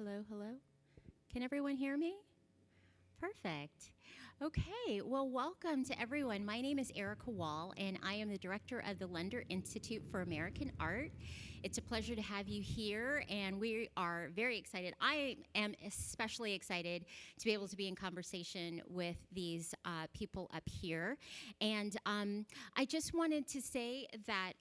Hello, hello. Can everyone hear me? Perfect. Okay, well, welcome to everyone. My name is Erica Wall, and I am the director of the Lunder Institute for American Art. It's a pleasure to have you here, and we are very excited. I am especially excited to be able to be in conversation with these people up here. And I just wanted to say that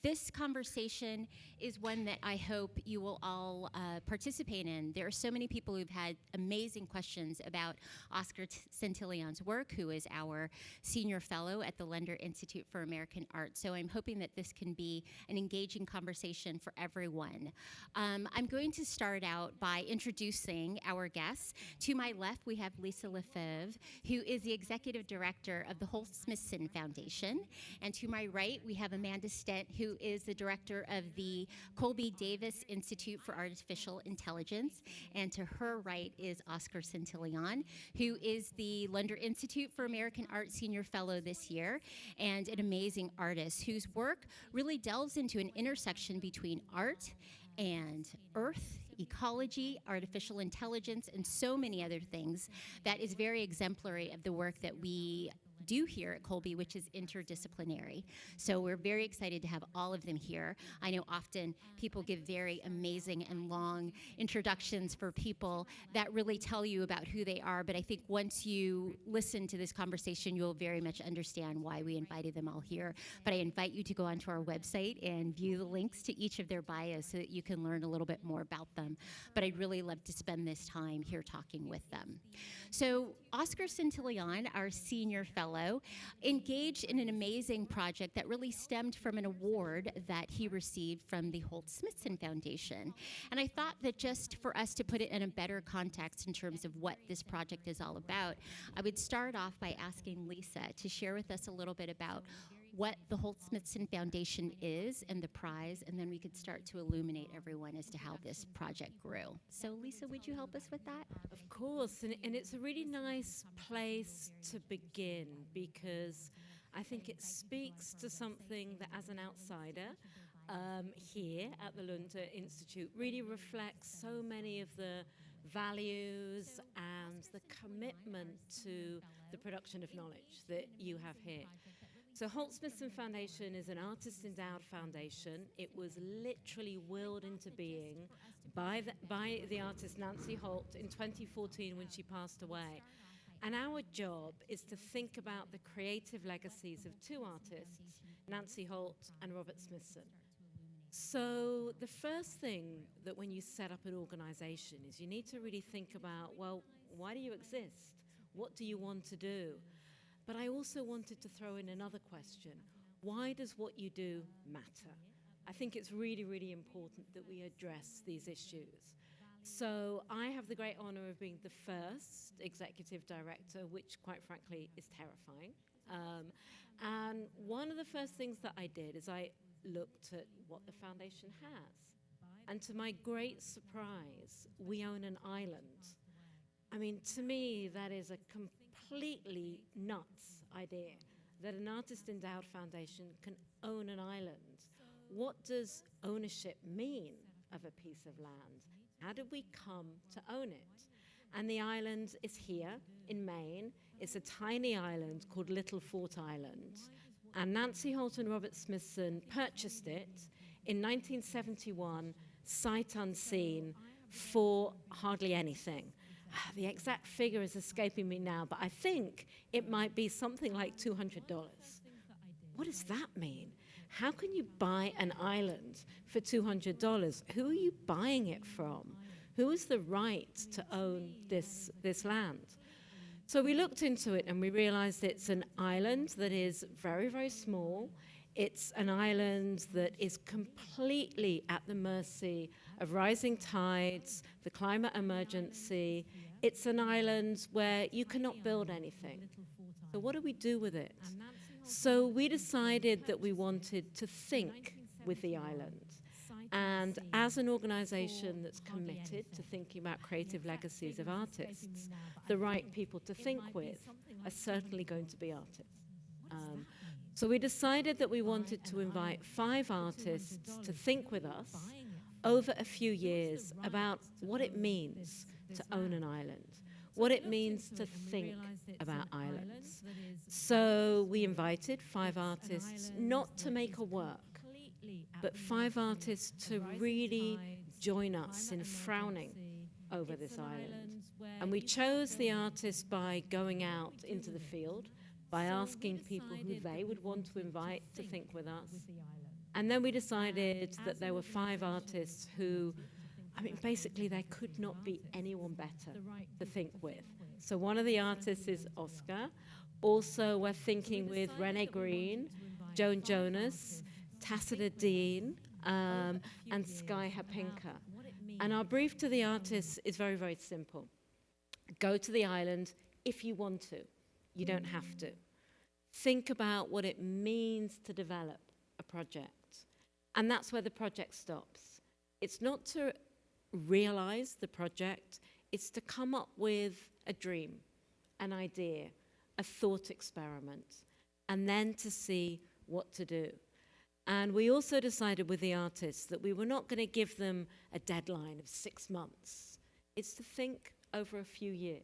this conversation is one that I hope you will all participate in. There are so many people who've had amazing questions about Oscar Santillán's work, who is our senior fellow at the Lunder Institute for American Art. So I'm hoping that this can be an engaging conversation for everyone. I'm going to start out by introducing our guests. To my left, we have Lisa LaFleur, who is the executive director of the Holt Smithson Foundation. And to my right, we have Amanda Stent, who is the director of the Colby Institute for Artificial Intelligence. And to her right is Oscar Santillán, who is the Lunder Institute for American Art Senior Fellow this year, and an amazing artist whose work really delves into an intersection between art and earth, ecology, artificial intelligence, and so many other things that is very exemplary of the work that we do here at Colby, which is interdisciplinary. So we're very excited to have all of them here. I know often people give very amazing and long introductions for people that really tell you about who they are, but I think once you listen to this conversation, you'll very much understand why we invited them all here. But I invite you to go onto our website and view the links to each of their bios so that you can learn a little bit more about them. But I'd really love to spend this time here talking with them. So Oscar Santillán, our senior fellow, engaged in an amazing project that really stemmed from an award that he received from the Holt Smithson Foundation. And I thought that just for us to put it in a better context in terms of what this project is all about, I would start off by asking Lisa to share with us a little bit about what the Holt Smithson Foundation is and the prize, and then we could start to illuminate everyone as to how this project grew. So Lisa, would you help us with that? Of course, and it's a really nice place to begin because I think it speaks to something that as an outsider here at the Lunder Institute really reflects so many of the values and the commitment to the production of knowledge that you have here. So Holt Smithson Foundation is an artist-endowed foundation. It was literally willed into being by the artist Nancy Holt in 2014 when she passed away. And our job is to think about the creative legacies of two artists, Nancy Holt and Robert Smithson. So the first thing that when you set up an organization is you need to really think about, well, why do you exist? What do you want to do? But I also wanted to throw in another question. Why does what you do matter? I think it's really, really important that we address these issues. So I have the great honor of being the first executive director, which quite frankly is terrifying. And one of the first things that I did is I looked at what the foundation has. And to my great surprise, we own an island. I mean, to me, that is a completely nuts idea that an artist-endowed foundation can own an island. What does ownership mean of a piece of land? How did we come to own it? And the island is here in Maine. It's a tiny island called Little Fort Island. And Nancy Holt and Robert Smithson purchased it in 1971, sight unseen, for hardly anything. The exact figure is escaping me now, but I think it might be something like $200. What does that mean? How can you buy an island for $200? Who are you buying it from? Who has the right to own this land? So we looked into it and we realized it's an island that is very, very small. It's an island that is completely at the mercy of rising tides, the climate emergency. It's an island where you cannot build anything. So what do we do with it? So we decided that we wanted to think with the island. And as an organization that's committed to thinking about creative legacies of artists, the right people to think with are certainly going to be artists. So we decided that we wanted to invite 5 artists to think with us over a few years about what it means to own an island, what it means to think about islands. So we invited 5 artists not to make a work, but 5 artists to really join us in frowning over this island. And we chose the artists by going out into the field, by asking people who they would want to invite to think with us. And then we decided that there were 5 artists who, I mean, basically there could not be anyone better to think with. So one of the artists is Oscar. Also, we're thinking with Renee Green, Joan Jonas, Tacita Dean, and Sky Hapinka. And our brief to the artists is very, very simple. Go to the island if you want to. You don't have to. Think about what it means to develop a project. And that's where the project stops. It's not to realize the project, it's to come up with a dream, an idea, a thought experiment, and then to see what to do. And we also decided with the artists that we were not going to give them a deadline of 6 months. It's to think over a few years.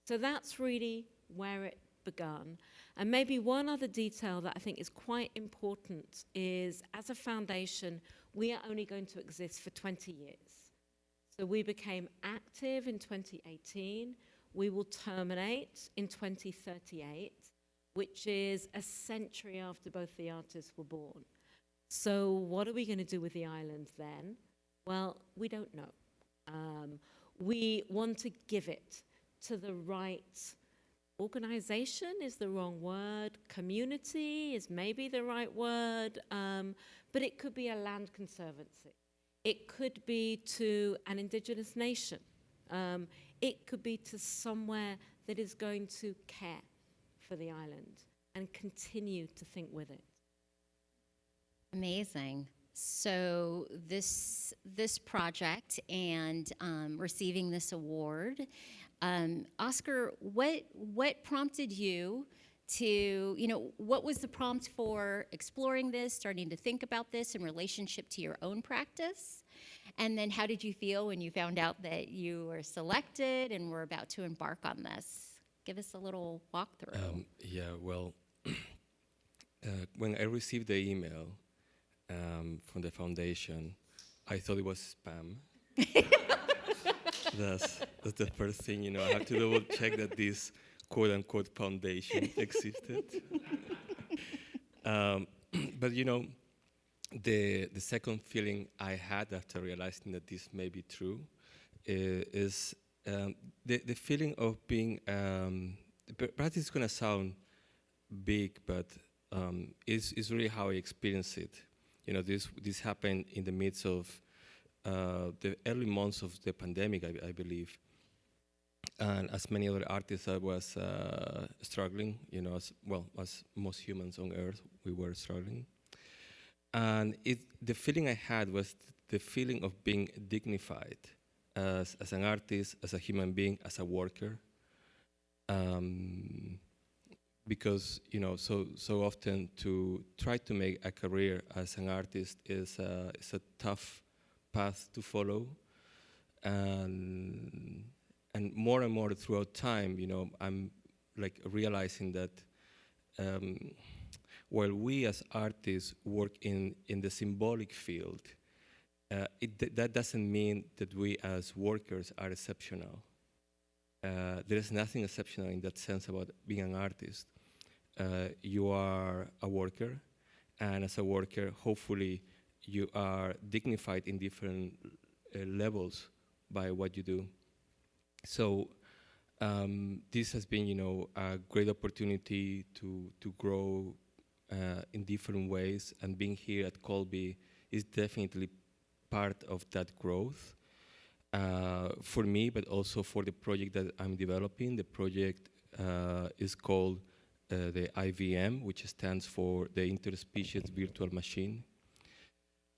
So that's really where it begun. And maybe one other detail that I think is quite important is, as a foundation, we are only going to exist for 20 years. So we became active in 2018. We will terminate in 2038, which is a century after both the artists were born. So what are we going to do with the island then? Well, we don't know. We want to give it to the right organization is the wrong word, community is maybe the right word, but it could be a land conservancy. It could be to an indigenous nation. It could be to somewhere that is going to care for the island and continue to think with it. Amazing. So this project and receiving this award, Oscar, what prompted you to, what was the prompt for exploring this, starting to think about this in relationship to your own practice? And then how did you feel when you found out that you were selected and were about to embark on this? Give us a little walkthrough. When I received the email from the foundation, I thought it was spam. That's the first thing, I have to double check that this quote-unquote foundation existed. But the second feeling I had after realizing that this may be true is the feeling of being, perhaps it's going to sound big, but it's really how I experience it. This happened in the midst of the early months of the pandemic, I believe. And as many other artists, I was struggling, as most humans on Earth, we were struggling. And the feeling I had was the feeling of being dignified as an artist, as a human being, as a worker. Because, so often to try to make a career as an artist is a tough path to follow. And more and more throughout time, I'm like realizing that while we as artists work in the symbolic field, that doesn't mean that we as workers are exceptional. There is nothing exceptional in that sense about being an artist. You are a worker, and as a worker, hopefully you are dignified in different levels by what you do. So this has been, a great opportunity to grow in different ways, and being here at Colby is definitely part of that growth for me, but also for the project that I'm developing. The project is called the IVM, which stands for the Interspecies Virtual Machine.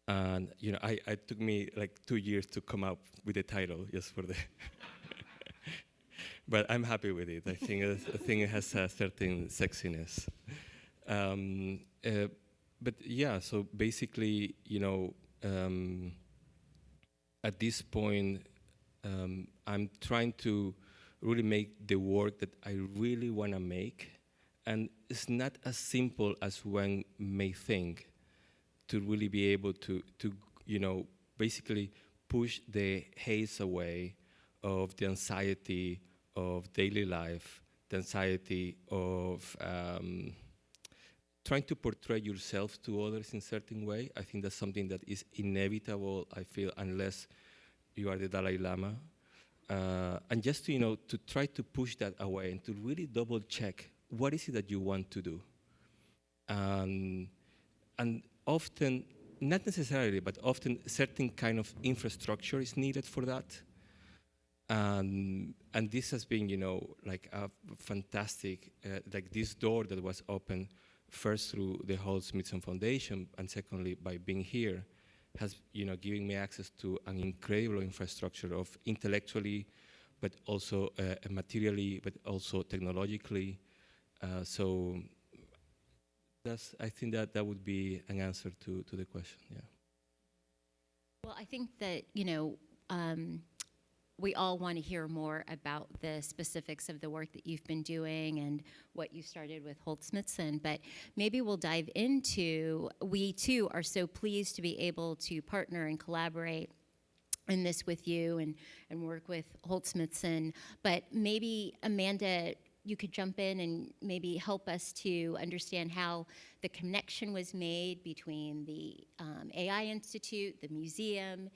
And it took me like 2 years to come up with the title just for the. But I'm happy with it. I think it has a certain sexiness. But yeah, so basically, at this point, I'm trying to really make the work that I really want to make. And it's not as simple as one may think to really be able to basically push the haze away of the anxiety of daily life, the anxiety of trying to portray yourself to others in a certain way. I think that's something that is inevitable, I feel, unless you are the Dalai Lama. And just to try to push that away and to really double check what is it that you want to do. And often, not necessarily, but often certain kind of infrastructure is needed for that. And this has been, like a fantastic, like this door that was opened first through the Holt Smithson Foundation, and secondly by being here, has given me access to an incredible infrastructure of intellectually, but also materially, but also technologically. So I think that would be an answer to the question. Yeah. Well, I think that we all want to hear more about the specifics of the work that you've been doing and what you started with Holt Smithson, but maybe we'll dive into, we too are so pleased to be able to partner and collaborate in this with you and work with Holt Smithson, but maybe Amanda, you could jump in and maybe help us to understand how the connection was made between the AI Institute, the museum.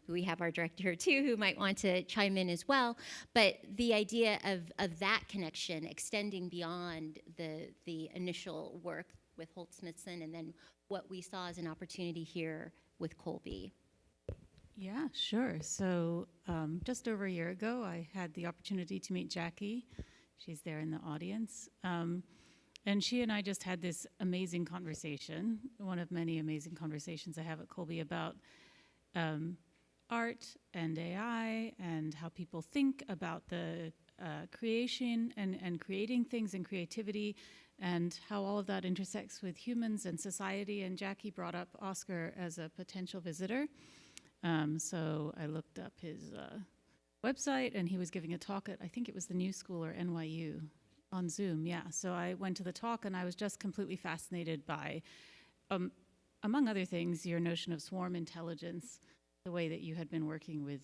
We have our director too who might want to chime in as well. But the idea of that connection extending beyond the initial work with Holt Smithson and then what we saw as an opportunity here with Colby. Yeah, sure. So just over a year ago, I had the opportunity to meet Jackie. She's there in the audience. And she and I just had this amazing conversation, one of many amazing conversations I have at Colby about art and AI and how people think about the creation and creating things and creativity and how all of that intersects with humans and society. And Jackie brought up Oscar as a potential visitor. So I looked up his website, and he was giving a talk at, I think it was the New School or NYU on Zoom, yeah. So I went to the talk, and I was just completely fascinated by, among other things, your notion of swarm intelligence, the way that you had been working with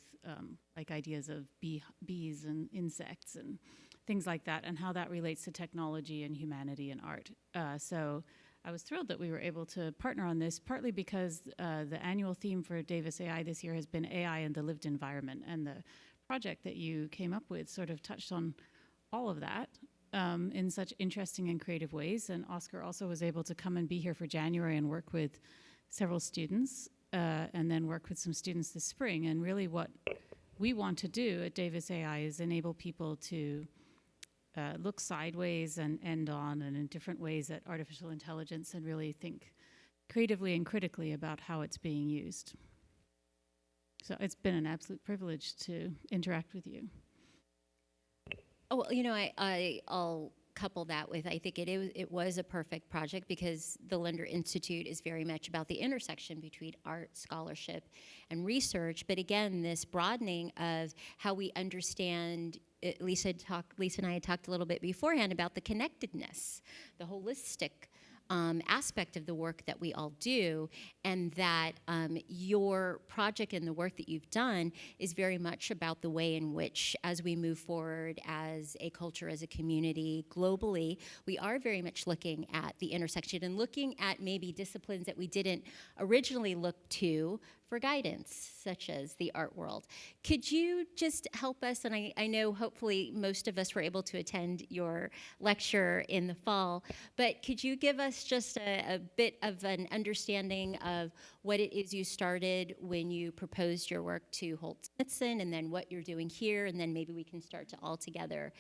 like ideas of bees and insects and things like that, and how that relates to technology and humanity and art. So I was thrilled that we were able to partner on this, partly because the annual theme for Davis AI this year has been AI and the lived environment, and the project that you came up with sort of touched on all of that in such interesting and creative ways. And Oscar also was able to come and be here for January and work with several students and then work with some students this spring. And really what we want to do at Davis AI is enable people to look sideways and end on and in different ways at artificial intelligence and really think creatively and critically about how it's being used. So it's been an absolute privilege to interact with you. Oh, well, I'll couple that with, I think it was a perfect project because the Lunder Institute is very much about the intersection between art, scholarship, and research. But again, this broadening of how we understand, Lisa and I had talked a little bit beforehand about the connectedness, the holistic aspect of the work that we all do, and that your project and the work that you've done is very much about the way in which, as we move forward as a culture, as a community, globally, we are very much looking at the intersection and looking at maybe disciplines that we didn't originally look to for guidance, such as the art world. Could you just help us, and I know hopefully most of us were able to attend your lecture in the fall, but could you give us just a bit of an understanding of what it is you started when you proposed your work to Holt Smithson, and then what you're doing here, and then maybe we can start to all together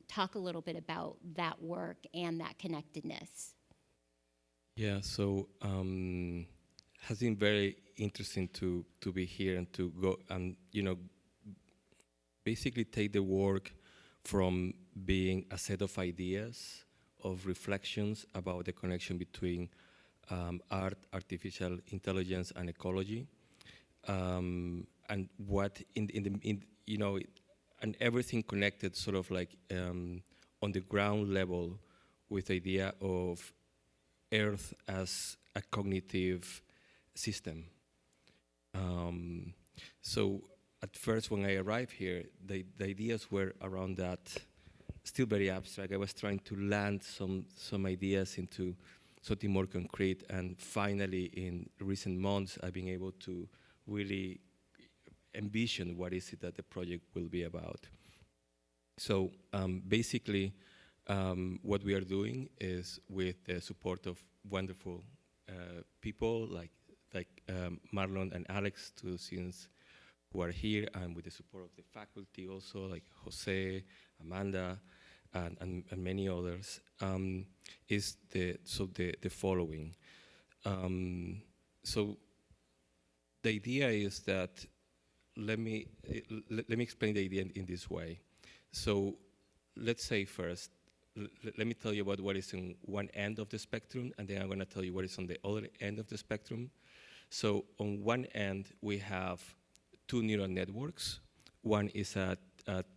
talk a little bit about that work and that connectedness. Yeah, so has been very interesting to be here and to go and basically take the work from being a set of ideas, of reflections about the connection between art, artificial intelligence, and ecology, and what and everything connected sort of like on the ground level with the idea of Earth as a cognitive system. So at first when I arrived here, the ideas were around that, still very abstract. I was trying to land some ideas into something more concrete, and finally in recent months I've been able to really envision what is it that the project will be about. So basically what we are doing is, with the support of wonderful people like Marlon and Alex, two students who are here, and with the support of the faculty also, like Jose, Amanda, and many others, is the following. So the idea is that, let me explain the idea in this way. So let's say first, let me tell you about what is on one end of the spectrum, and then I'm going to tell you what is on the other end of the spectrum. So on one end, we have two neural networks. One is a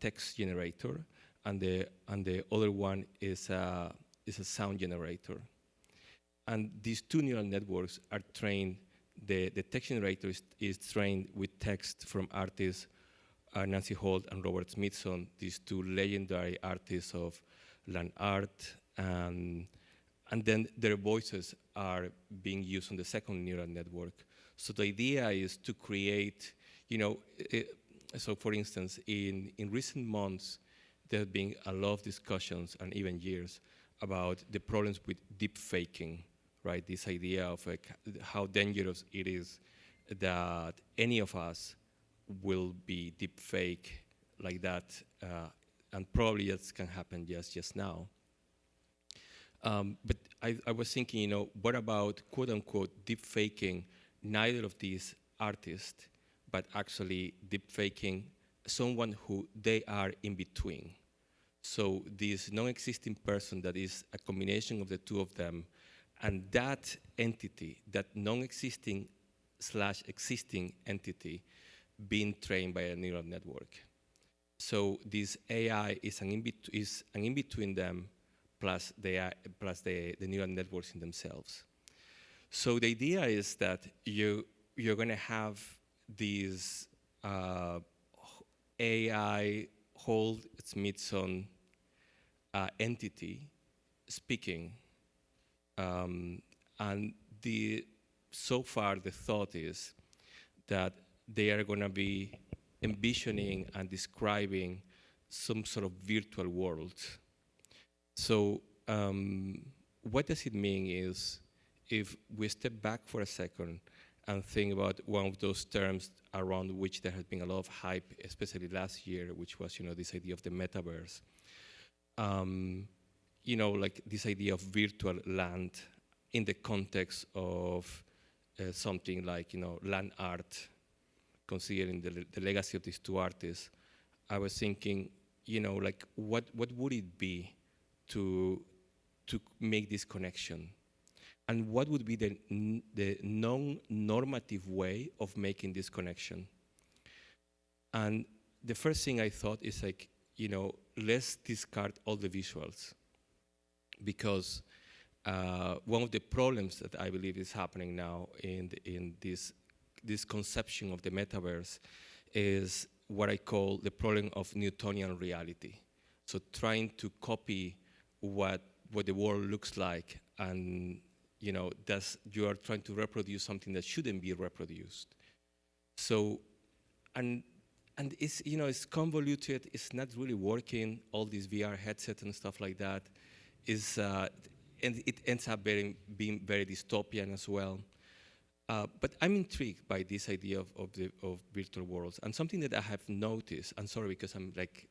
text generator, and the other one is a sound generator. And these two neural networks are trained. The text generator is trained with text from artists Nancy Holt and Robert Smithson, these two legendary artists of land art, and then their voices are being used on the second neural network. So the idea is to create, so for instance, in recent months, there have been a lot of discussions, and even years, about the problems with deep faking, right? This idea of how dangerous it is that any of us will be deep fake like that, and probably that can happen just now. But I was thinking, what about quote unquote deep faking neither of these artists, but actually deep faking someone who they are in between. So this non-existing person that is a combination of the two of them, and that entity, that non-existing / existing entity, being trained by a neural network. So this AI is an in between them, plus the neural networks in themselves. So the idea is that you're going to have these AI Holt Smithson entity speaking, and so far the thought is that they are going to be envisioning and describing some sort of virtual world. So what does it mean is, if we step back for a second and think about one of those terms around which there has been a lot of hype, especially last year, which was this idea of the metaverse. Like this idea of virtual land in the context of something like land art, considering the legacy of these two artists. I was thinking, like what would it be to make this connection? And what would be the non-normative way of making this connection? And the first thing I thought is like, let's discard all the visuals, because one of the problems that I believe is happening now in this conception of the metaverse is what I call the problem of Newtonian reality. So trying to copy what the world looks like, and you are trying to reproduce something that shouldn't be reproduced. So, and it's it's convoluted. It's not really working. All these VR headsets and stuff like that is, and it ends up being very dystopian as well. But I'm intrigued by this idea of virtual worlds, and something that I have noticed. I'm sorry because I'm like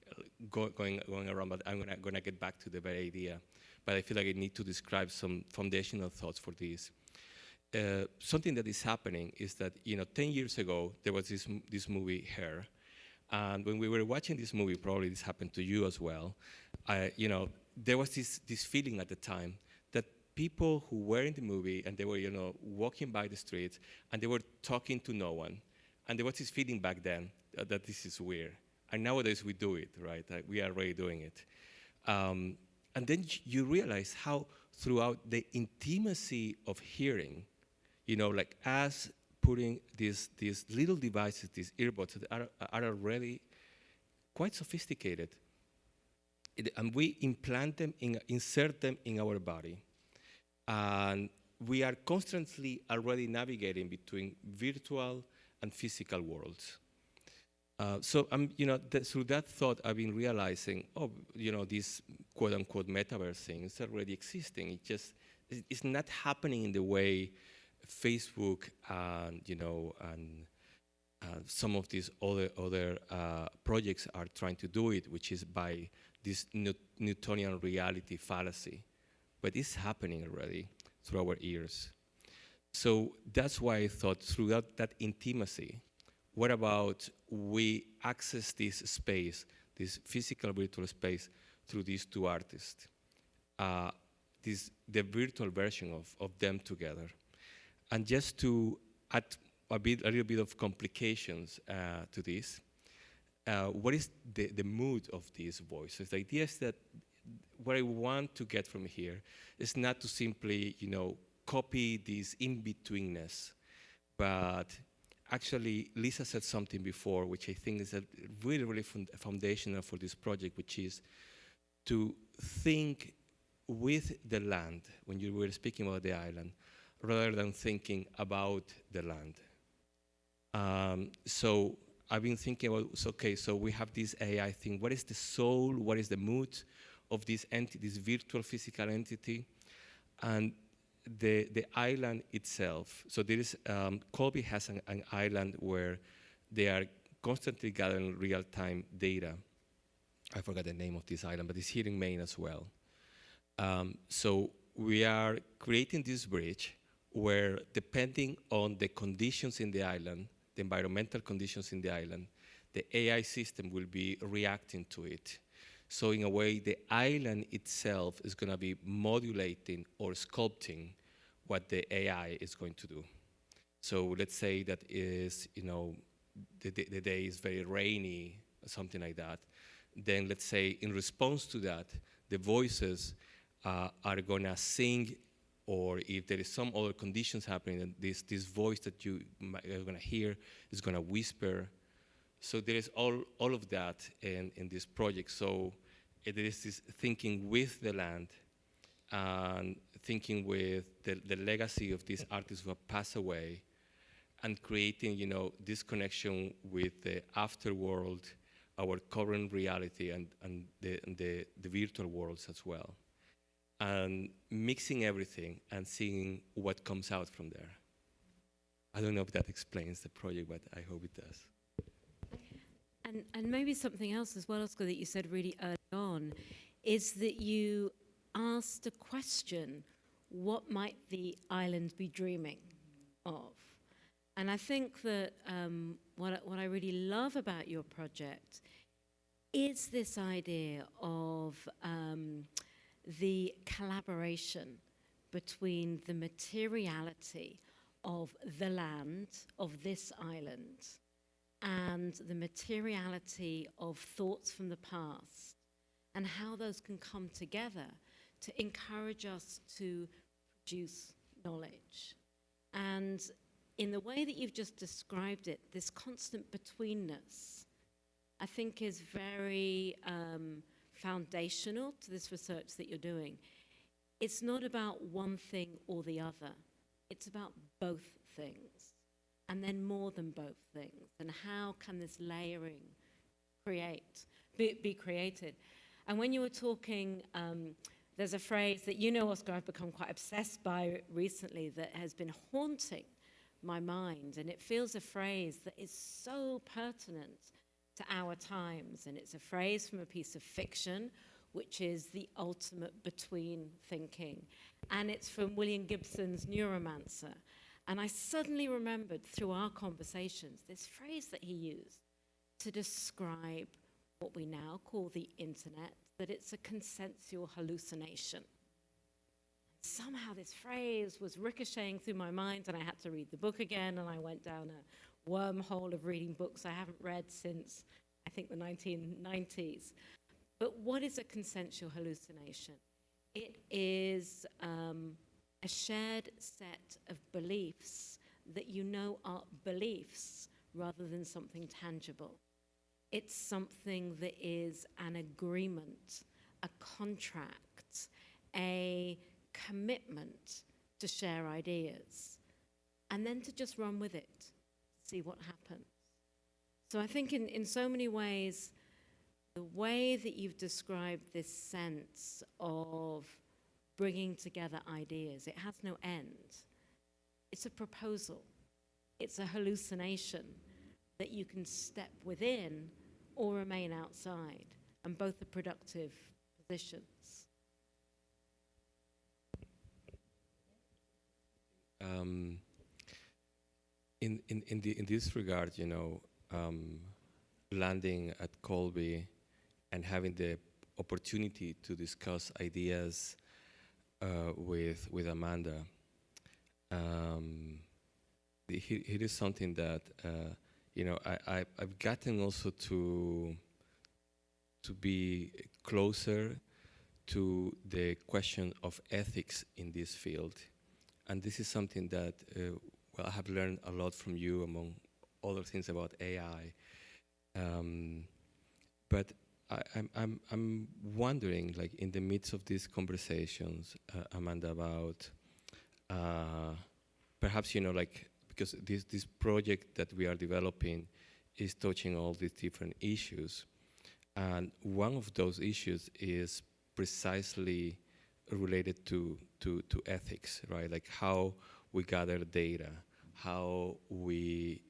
going around, but I'm gonna get back to the very idea. But I feel like I need to describe some foundational thoughts for this. Something that is happening is that 10 years ago there was this movie Hair, and when we were watching this movie, probably this happened to you as well. There was this feeling at the time that people who were in the movie and they were, walking by the streets and they were talking to no one. And there was this feeling back then that this is weird. And nowadays we do it, right? We are already doing it. And then you realize how throughout the intimacy of hearing, like us putting these little devices, these earbuds that are already quite sophisticated, and we implant them, insert them in our body. And we are constantly already navigating between virtual and physical worlds. So through that thought, I've been realizing, these quote-unquote metaverse things are already existing. It's not happening in the way Facebook and some of these other projects are trying to do it, which is by this Newtonian reality fallacy. But it's happening already through our ears. So that's why I thought throughout that intimacy, what about we access this space, this physical virtual space, through these two artists, the virtual version of them together. And just to add a little bit of complications to this, what is the mood of these voices? The idea is that what I want to get from here is not to simply, copy this in-betweenness, but actually, Lisa said something before, which I think is really, really foundational for this project, which is to think with the land, when you were speaking about the island, rather than thinking about the land. So I've been thinking about, so we have this AI thing. What is the soul? What is the mood of this entity, this virtual physical entity? And the island itself. So there is, Colby has an island where they are constantly gathering real-time data. I forgot the name of this island, but it's here in Maine as well. So we are creating this bridge where, depending on the conditions in the island, the environmental conditions in the island, the AI system will be reacting to it. So in a way, the island itself is going to be modulating or sculpting what the AI is going to do. So let's say that is, the day is very rainy, or something like that. Then let's say in response to that, the voices are going to sing, or if there is some other conditions happening, then this voice that you are going to hear is going to whisper. So there is all of that in this project. So there is this thinking with the land and thinking with the legacy of these artists who have passed away, and creating, this connection with the afterworld, our current reality, and the virtual worlds as well. And mixing everything and seeing what comes out from there. I don't know if that explains the project, but I hope it does. And maybe something else as well, Oscar, that you said really early on, is that you asked a question, what might the island be dreaming of? And I think that what I really love about your project is this idea of the collaboration between the materiality of the land, of this island, and the materiality of thoughts from the past, and how those can come together to encourage us to produce knowledge. And in the way that you've just described it, this constant betweenness, I think is very foundational to this research that you're doing. It's not about one thing or the other. It's about both things, and then more than both things. And how can this layering be created? And when you were talking, there's a phrase that Oscar, I've become quite obsessed by recently that has been haunting my mind. And it feels a phrase that is so pertinent to our times. And it's a phrase from a piece of fiction, which is the ultimate between thinking. And it's from William Gibson's Neuromancer. And I suddenly remembered through our conversations this phrase that he used to describe what we now call the internet, that it's a consensual hallucination. somehow this phrase was ricocheting through my mind, and I had to read the book again, and I went down a wormhole of reading books I haven't read since, I think, the 1990s. But what is a consensual hallucination? It is a shared set of beliefs that you know are beliefs rather than something tangible. It's something that is an agreement, a contract, a commitment to share ideas, and then to just run with it, see what happens. So I think in so many ways, the way that you've described this sense of bringing together ideas, it has no end. It's a proposal. It's a hallucination that you can step within or remain outside, and both are productive positions. In this regard, you know, landing at Colby and having the opportunity to discuss ideas with Amanda, it is something that you know, I've gotten also to be closer to the question of ethics in this field, and this is something that well, I have learned a lot from you, among other things about AI. But I'm wondering, like, in the midst of these conversations, Amanda, about perhaps, you know, like, because this project that we are developing is touching all these different issues, and one of those issues is precisely related to ethics, right? Like how we gather data, how we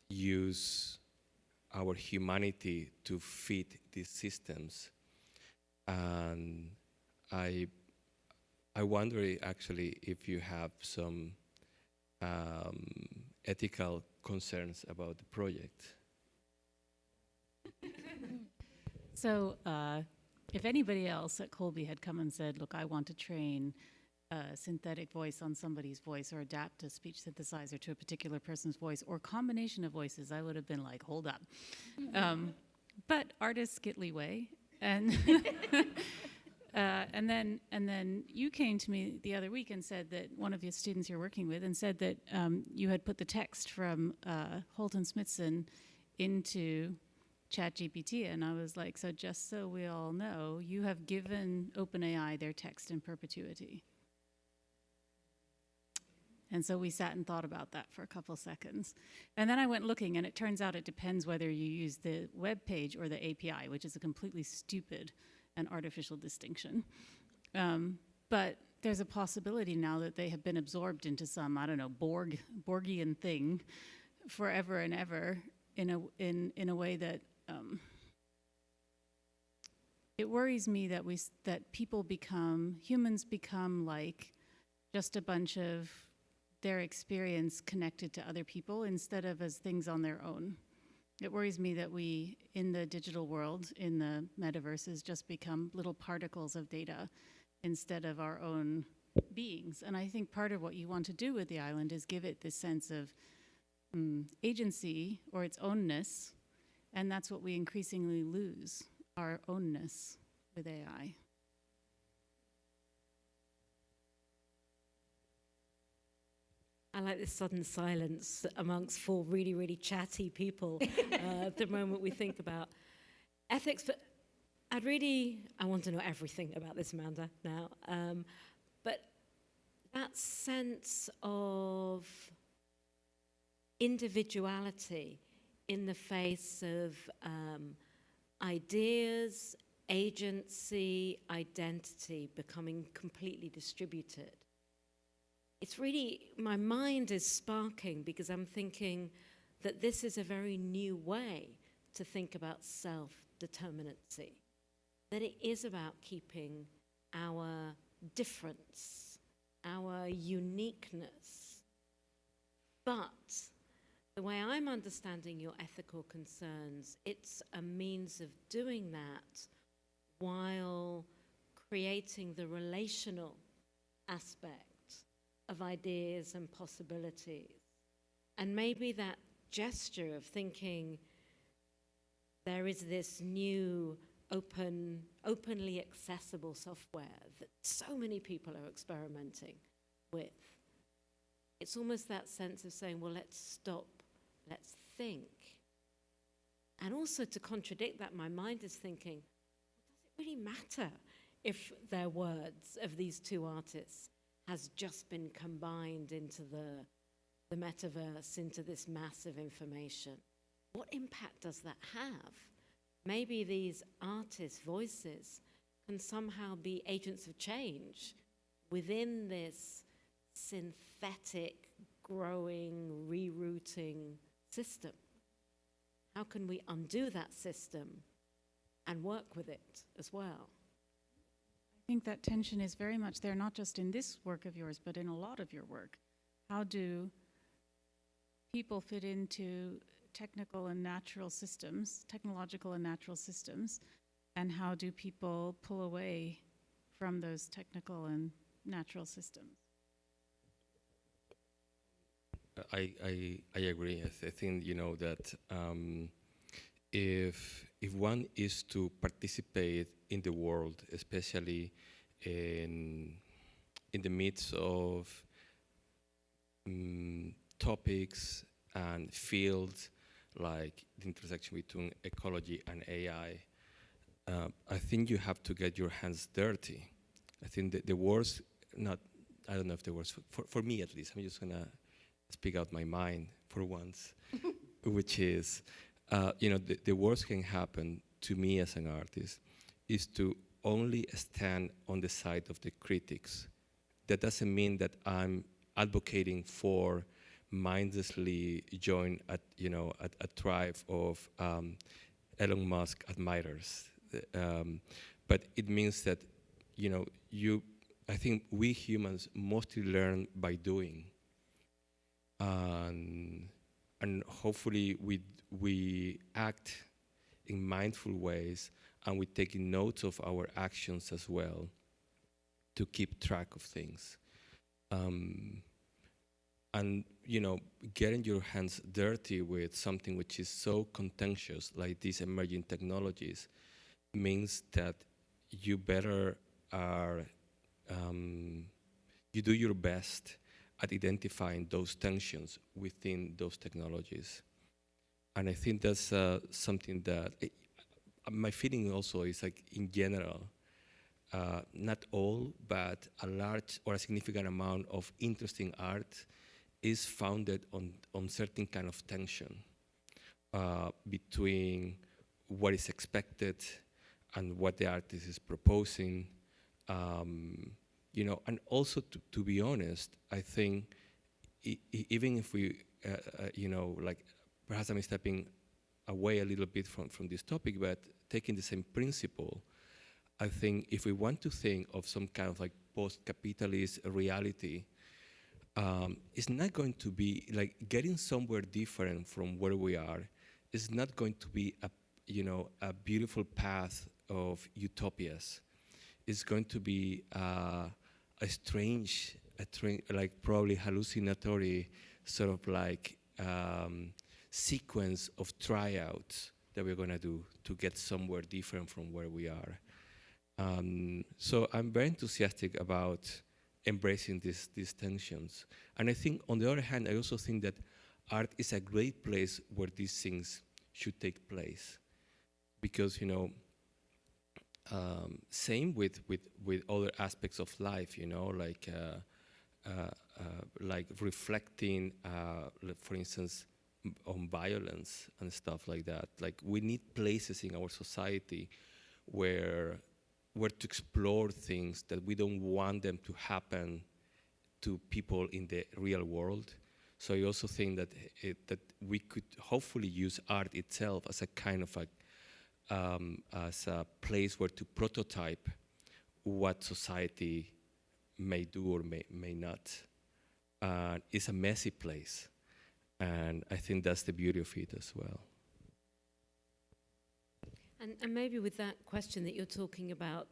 use our humanity to fit these systems. And I wonder actually if you have some ethical concerns about the project. So if anybody else at Colby had come and said, look, I want to train a synthetic voice on somebody's voice or adapt a speech synthesizer to a particular person's voice or combination of voices, I would have been like, hold up. But artists get leeway. And and then you came to me the other week and said that one of your students you're working with and said that you had put the text from Holt and Smithson into ChatGPT, and I was like, so just so we all know, you have given OpenAI their text in perpetuity. And so we sat and thought about that for a couple seconds. And then I went looking, and it turns out it depends whether you use the web page or the API, which is a completely stupid and artificial distinction. But there's a possibility now that they have been absorbed into some, I don't know, Borgian thing forever and ever in a way that it worries me that humans become like just a bunch of their experience connected to other people instead of as things on their own. It worries me that we, in the digital world, in the metaverses, just become little particles of data instead of our own beings. And I think part of what you want to do with the island is give it this sense of agency or its ownness, and that's what we increasingly lose, our ownness with AI. I like this sudden silence amongst four really, really chatty people the moment we think about ethics. But I want to know everything about this, Amanda, now. But that sense of individuality in the face of ideas, agency, identity becoming completely distributed. It's really, my mind is sparking because I'm thinking that this is a very new way to think about self-determinancy, that it is about keeping our difference, our uniqueness. But the way I'm understanding your ethical concerns, it's a means of doing that while creating the relational aspect of ideas and possibilities. And maybe that gesture of thinking there is this new openly accessible software that so many people are experimenting with. It's almost that sense of saying, well, let's stop, let's think. And also to contradict that, my mind is thinking, well, does it really matter if their words of these two artists has just been combined into the metaverse, into this massive information? What impact does that have? Maybe these artists' voices can somehow be agents of change within this synthetic, growing, rerouting system. How can we undo that system and work with it as well? I think that tension is very much there, not just in this work of yours, but in a lot of your work. How do people fit into technological and natural systems, and how do people pull away from those technical and natural systems? I agree. I think that if one is to participate in the world, especially in the midst of topics and fields like the intersection between ecology and AI, I think you have to get your hands dirty. I think that the worst, I don't know if the worst, for me at least, I'm just gonna speak out my mind for once, which is, the worst can happen to me as an artist is to only stand on the side of the critics. That doesn't mean that I'm advocating for mindlessly join a tribe of Elon Musk admirers, but it means that I think we humans mostly learn by doing, and hopefully we act in mindful ways, and we're taking notes of our actions as well to keep track of things. And getting your hands dirty with something which is so contentious, like these emerging technologies, means that you better you do your best at identifying those tensions within those technologies. And I think that's something that my feeling also is like, in general, not all, but a large or a significant amount of interesting art is founded on certain kind of tension between what is expected and what the artist is proposing. And also to be honest, I think even if we, like perhaps I'm stepping away a little bit from this topic, but taking the same principle, I think if we want to think of some kind of like post-capitalist reality, it's not going to be like getting somewhere different from where we are. It's not going to be a beautiful path of utopias. It's going to be a strange, like probably hallucinatory sort of like sequence of tryouts that we're going to do to get somewhere different from where we are. So I'm very enthusiastic about embracing these tensions. And I think, on the other hand, I also think that art is a great place where these things should take place. Because, same with other aspects of life, like reflecting, for instance, on violence and stuff like that. Like, we need places in our society where to explore things that we don't want them to happen to people in the real world. So I also think that that we could hopefully use art itself as a kind of as a place where to prototype what society may do or may not. It's a messy place, and I think that's the beauty of it as well. And maybe with that question that you're talking about,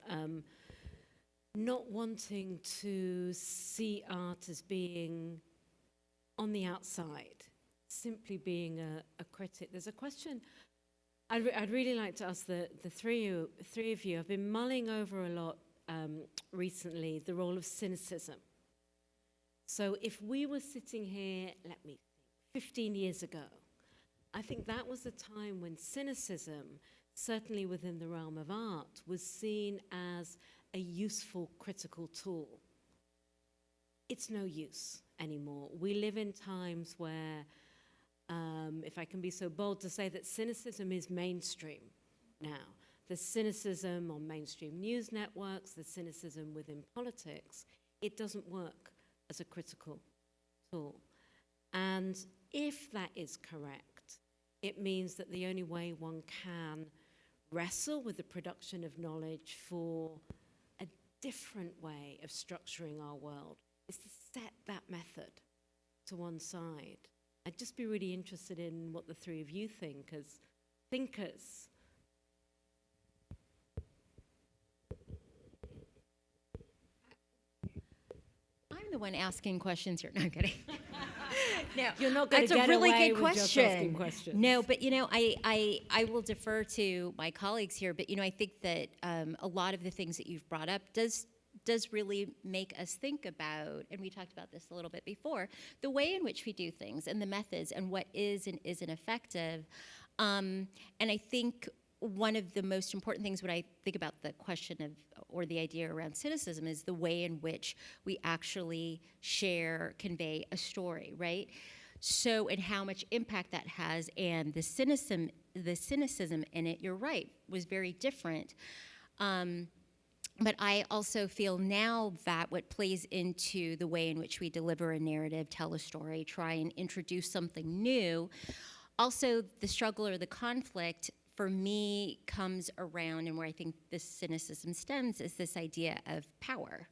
not wanting to see art as being on the outside, simply being a critic. There's a question I'd really like to ask the three of you. I've been mulling over a lot recently the role of cynicism. So if we were sitting here, let me think, 15 years ago, I think that was a time when cynicism, certainly within the realm of art, was seen as a useful critical tool. It's no use anymore. We live in times where, if I can be so bold to say that cynicism is mainstream now. The cynicism on mainstream news networks, the cynicism within politics, it doesn't work as a critical tool. And if that is correct, it means that the only way one can wrestle with the production of knowledge for a different way of structuring our world is to set that method to one side. I'd just be really interested in what the three of you think as thinkers. I'm the one asking questions here. No, I'm kidding. No, You're not going to that's get a really away good with just asking question. questions. No, but I will defer to my colleagues here. But I think that a lot of the things that you've brought up does really make us think about, and we talked about this a little bit before, the way in which we do things and the methods and what is and isn't effective. And I think one of the most important things when I think about the question of, or the idea around cynicism, is the way in which we actually convey a story, right? So, and how much impact that has, and the cynicism in it, you're right, was very different. But I also feel now that what plays into the way in which we deliver a narrative, tell a story, try and introduce something new, also the struggle or the conflict for me comes around, and where I think this cynicism stems, is this idea of power.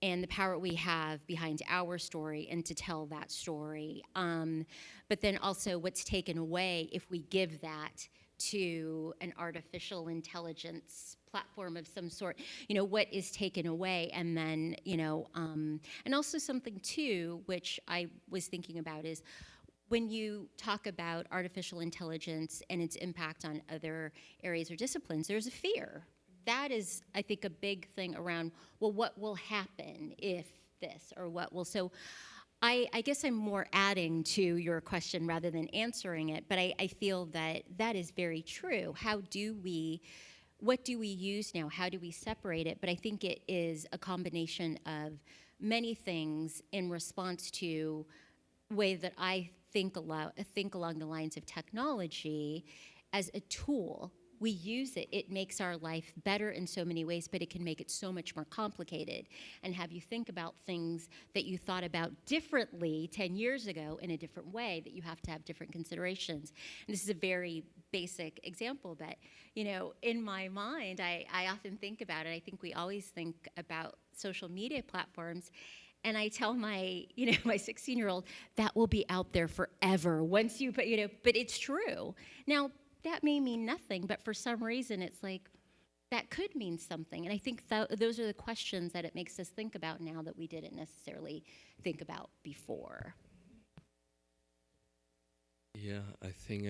And the power we have behind our story and to tell that story. But then also what's taken away if we give that to an artificial intelligence platform of some sort, what is taken away, and then, and also something too, which I was thinking about, is when you talk about artificial intelligence and its impact on other areas or disciplines, there's a fear. That is, I think, a big thing around, well, what will happen if this, or what will, so I guess I'm more adding to your question rather than answering it, but I feel that that is very true. What do we use now? How do we separate it? But I think it is a combination of many things in response to way that I think along the lines of technology as a tool. We use it. It makes our life better in so many ways, but it can make it so much more complicated and have you think about things that you thought about differently 10 years ago in a different way, that you have to have different considerations. And this is a very basic example, but, in my mind, I often think about it. I think we always think about social media platforms. And I tell my, my 16-year-old, that will be out there forever once you put, but it's true. Now, that may mean nothing, but for some reason it's like, that could mean something. And I think those are the questions that it makes us think about now that we didn't necessarily think about before. Yeah, I think,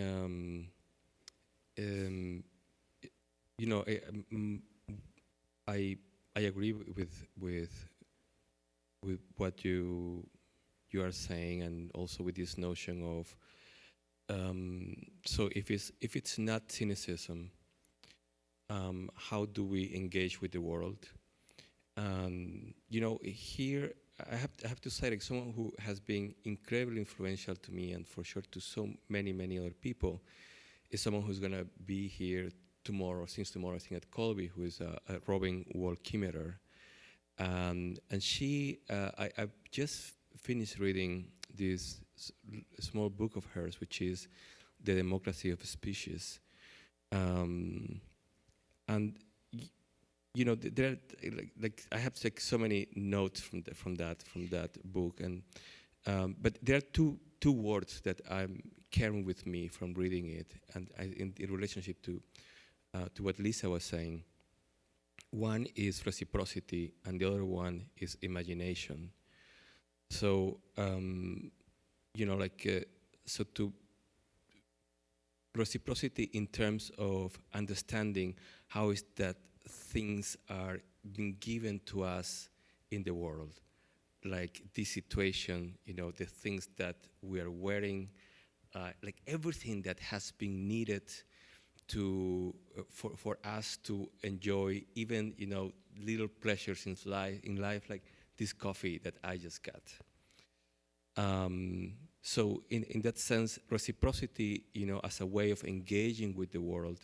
I agree with what you are saying, and also with this notion of, so if it's not cynicism, how do we engage with the world? Here I have to say, like, someone who has been incredibly influential to me, and for sure to so many other people, is someone who's gonna be here tomorrow, since tomorrow, I think, at Colby, who is a roving world chemitter. And she, I just finished reading this small book of hers, which is The Democracy of Species. And there, like I have like so many notes from that book, and but there are two words that I'm carrying with me from reading it, and in relationship to what Lisa was saying. One is reciprocity, and the other one is imagination. So, so to reciprocity in terms of understanding how is that things are being given to us in the world, like this situation, the things that we are wearing, like everything that has been needed to for us to enjoy, even little pleasures in life, like this coffee that I just got. So in that sense, reciprocity, as a way of engaging with the world,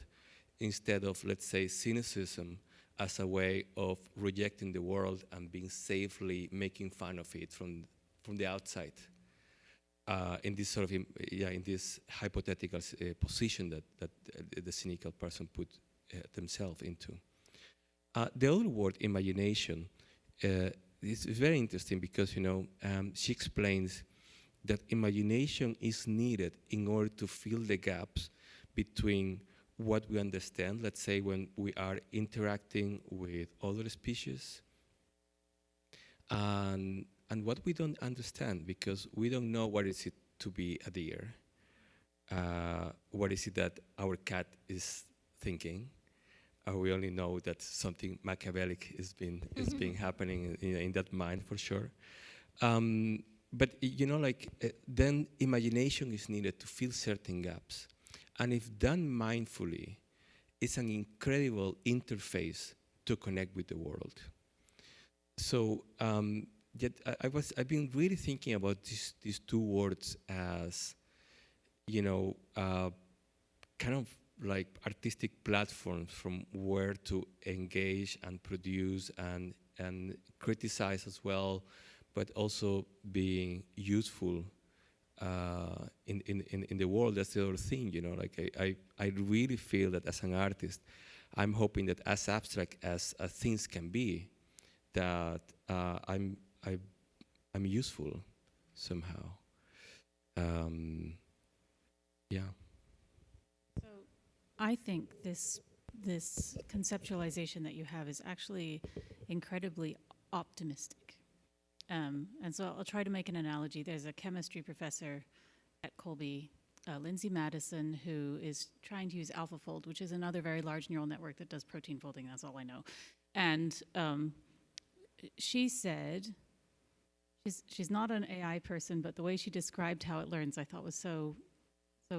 instead of, let's say, cynicism as a way of rejecting the world and being safely making fun of it from the outside. In this sort of, in this hypothetical position that the cynical person put themselves into. The other word, imagination, is very interesting because, she explains that imagination is needed in order to fill the gaps between what we understand, let's say when we are interacting with other species, and what we don't understand, because we don't know what is it to be a deer, what is it that our cat is thinking. We only know that something Machiavellic is being happening in that mind, for sure. But then imagination is needed to fill certain gaps, and if done mindfully, it's an incredible interface to connect with the world. So I've been really thinking about these two words as, kind of like artistic platforms from where to engage and produce and criticize as well, but also being useful in the world. That's the other thing, I really feel that as an artist, I'm hoping that as abstract as things can be, that I'm useful somehow. Yeah. So I think this conceptualization that you have is actually incredibly optimistic. And so I'll try to make an analogy. There's a chemistry professor at Colby, Lindsay Madison, who is trying to use AlphaFold, which is another very large neural network that does protein folding. That's all I know. And she said, she's not an AI person, but the way she described how it learns I thought was so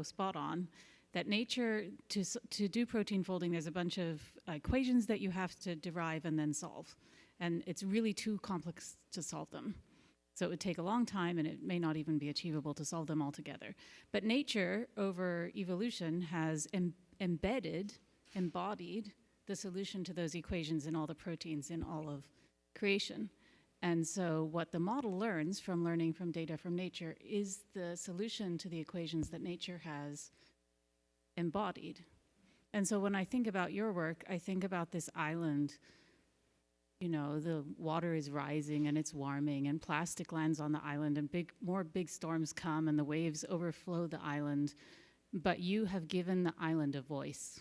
spot on, that nature, to do protein folding, there's a bunch of equations that you have to derive and then solve. And it's really too complex to solve them. So it would take a long time, and it may not even be achievable to solve them all together. But nature, over evolution, has embodied the solution to those equations in all the proteins in all of creation. And so what the model learns from learning from data from nature is the solution to the equations that nature has embodied. And so when I think about your work, I think about this island. The water is rising and it's warming, and plastic lands on the island, and more big storms come, and the waves overflow the island. But you have given the island a voice.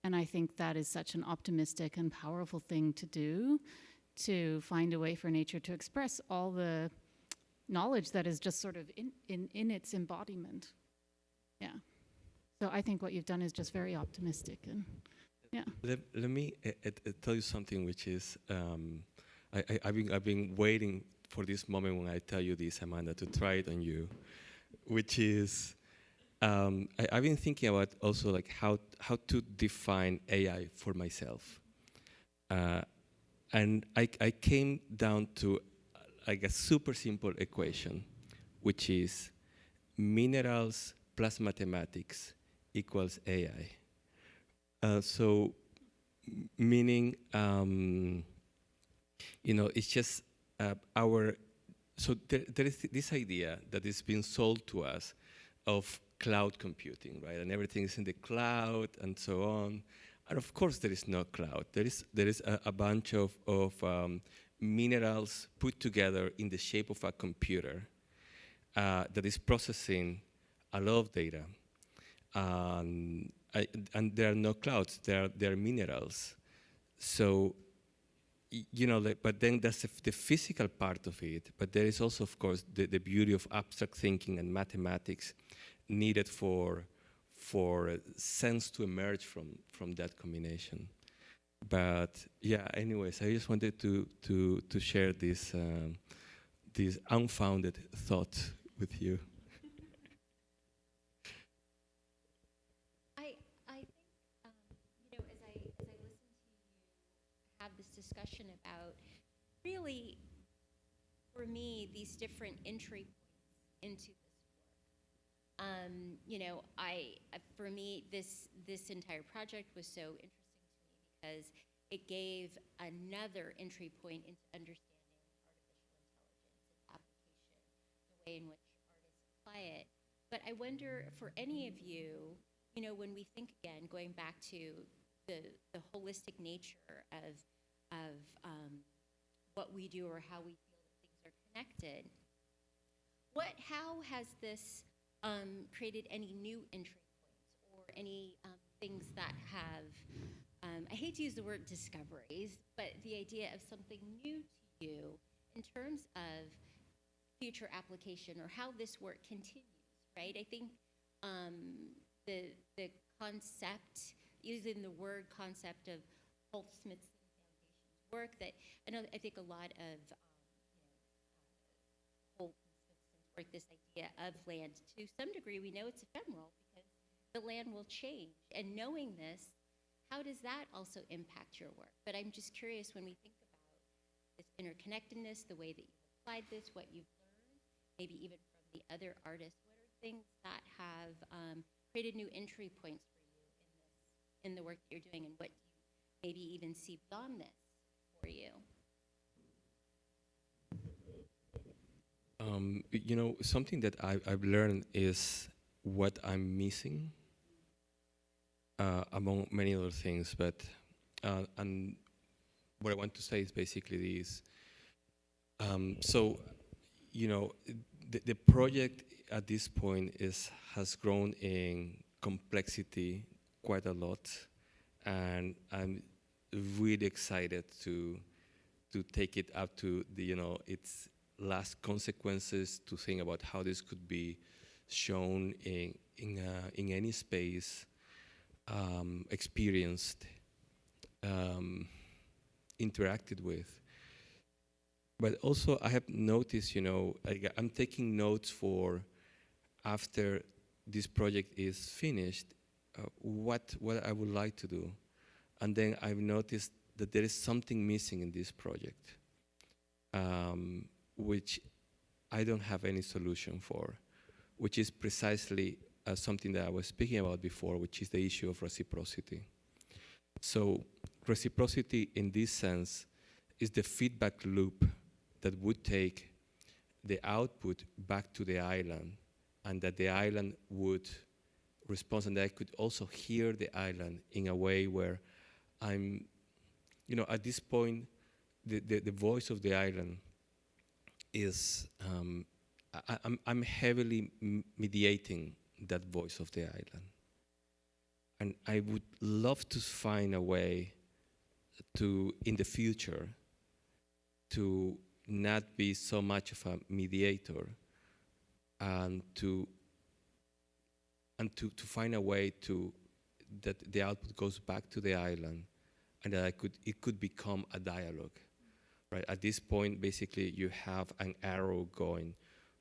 And I think that is such an optimistic and powerful thing to do, to find a way for nature to express all the knowledge that is just sort of in its embodiment. Yeah. So I think what you've done is just very optimistic. And yeah. Let me tell you something, which is I've been waiting for this moment when I tell you this, Amanda, to try it on you, which is I've been thinking about also like how to define AI for myself, and I came down to like a super simple equation, which is minerals plus mathematics equals AI. So, meaning, it's just so there is this idea that is being sold to us of cloud computing, right? And everything is in the cloud and so on. And of course there is no cloud. There is a bunch of minerals put together in the shape of a computer that is processing a lot of data. And there are no clouds, there are minerals. So, you know, like, but then that's the physical part of it. But there is also, of course, the beauty of abstract thinking and mathematics needed for sense to emerge from that combination. But yeah, anyways, I just wanted to share this this unfounded thought with you. I think, you know, as I listen to you have this discussion about really, for me, these different entry points into this work. You know, for me, this entire project was so interesting to me because it gave another entry point into understanding artificial intelligence, its application, the way in which artists apply it. But I wonder, for any of you, you know, when we think again, going back to the holistic nature of what we do or how we feel that things are connected, how has this created any new entry points or any things that have, I hate to use the word discoveries, but the idea of something new to you in terms of future application or how this work continues, right? I think the concept, using the word concept of Holt Smithson Foundation's work, that I think a lot of Holt and Smithson's work, this idea of land, to some degree, we know it's ephemeral because the land will change. And knowing this, how does that also impact your work? But I'm just curious, when we think about this interconnectedness, the way that you've applied this, what you've learned, maybe even from the other artists, what are things that have created new entry points for you in the work that you're doing, and what do you maybe even see beyond this for you? You know, something that I've learned is what I'm missing, among many other things. But and what I want to say is basically this. So, you know, the project at this point has grown in complexity quite a lot, and I'm really excited to take it up to the, you know, its last consequences, to think about how this could be shown in any space, experienced, interacted with. But also I have noticed, you know, I'm taking notes for after this project is finished, what I would like to do. And then I've noticed that there is something missing in this project, which I don't have any solution for, which is precisely something that I was speaking about before, which is the issue of reciprocity. So reciprocity in this sense is the feedback loop that would take the output back to the island, and that the island would respond, and that I could also hear the island in a way where I'm, you know, at this point, the voice of the island is, I'm heavily mediating that voice of the island. And I would love to find a way to, in the future, to not be so much of a mediator, and to find a way to that the output goes back to the island, and that it could become a dialogue, right? At this point, basically, you have an arrow going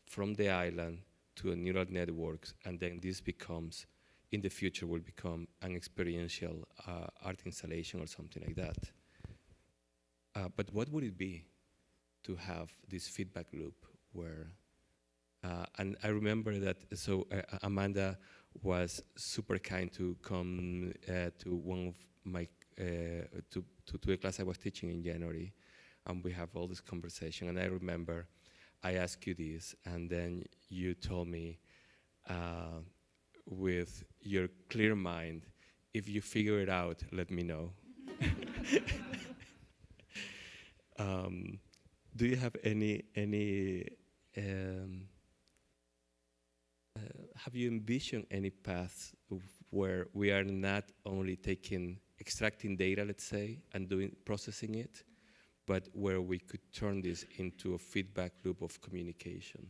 from the island to a neural networks, and then this becomes, in the future, will become an experiential art installation or something like that. But what would it be to have this feedback loop where, and I remember that, so Amanda was super kind to come to one of my, to a class I was teaching in January, and we have all this conversation, and I remember I asked you this, and then you told me, with your clear mind, if you figure it out, let me know. Do you have have you envisioned any paths where we are not only taking extracting data, let's say, and processing it, but where we could turn this into a feedback loop of communication.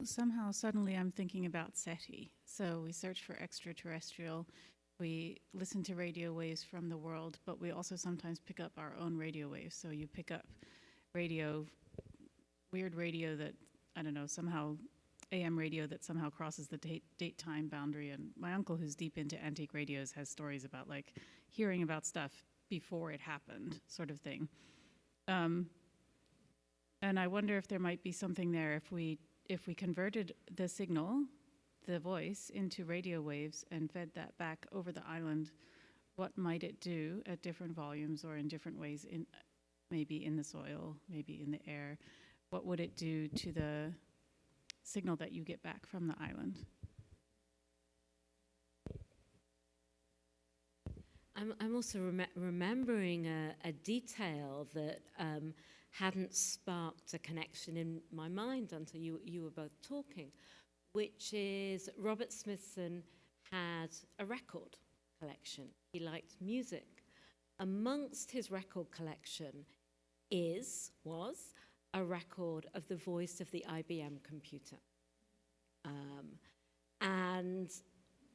Somehow, suddenly, I'm thinking about SETI. So we search for extraterrestrial. We listen to radio waves from the world, but we also sometimes pick up our own radio waves. So you pick up radio, weird radio that, I don't know, somehow, AM radio that somehow crosses the date-time boundary. And my uncle, who's deep into antique radios, has stories about, like, hearing about stuff before it happened, sort of thing. And I wonder if there might be something there if we converted the signal, the voice, into radio waves and fed that back over the island, what might it do at different volumes or in different ways, maybe in the soil, maybe in the air? What would it do to the signal that you get back from the island? I'm also remembering a detail that hadn't sparked a connection in my mind until you were both talking, which is Robert Smithson had a record collection. He liked music. Amongst his record collection was a record of the voice of the IBM computer. And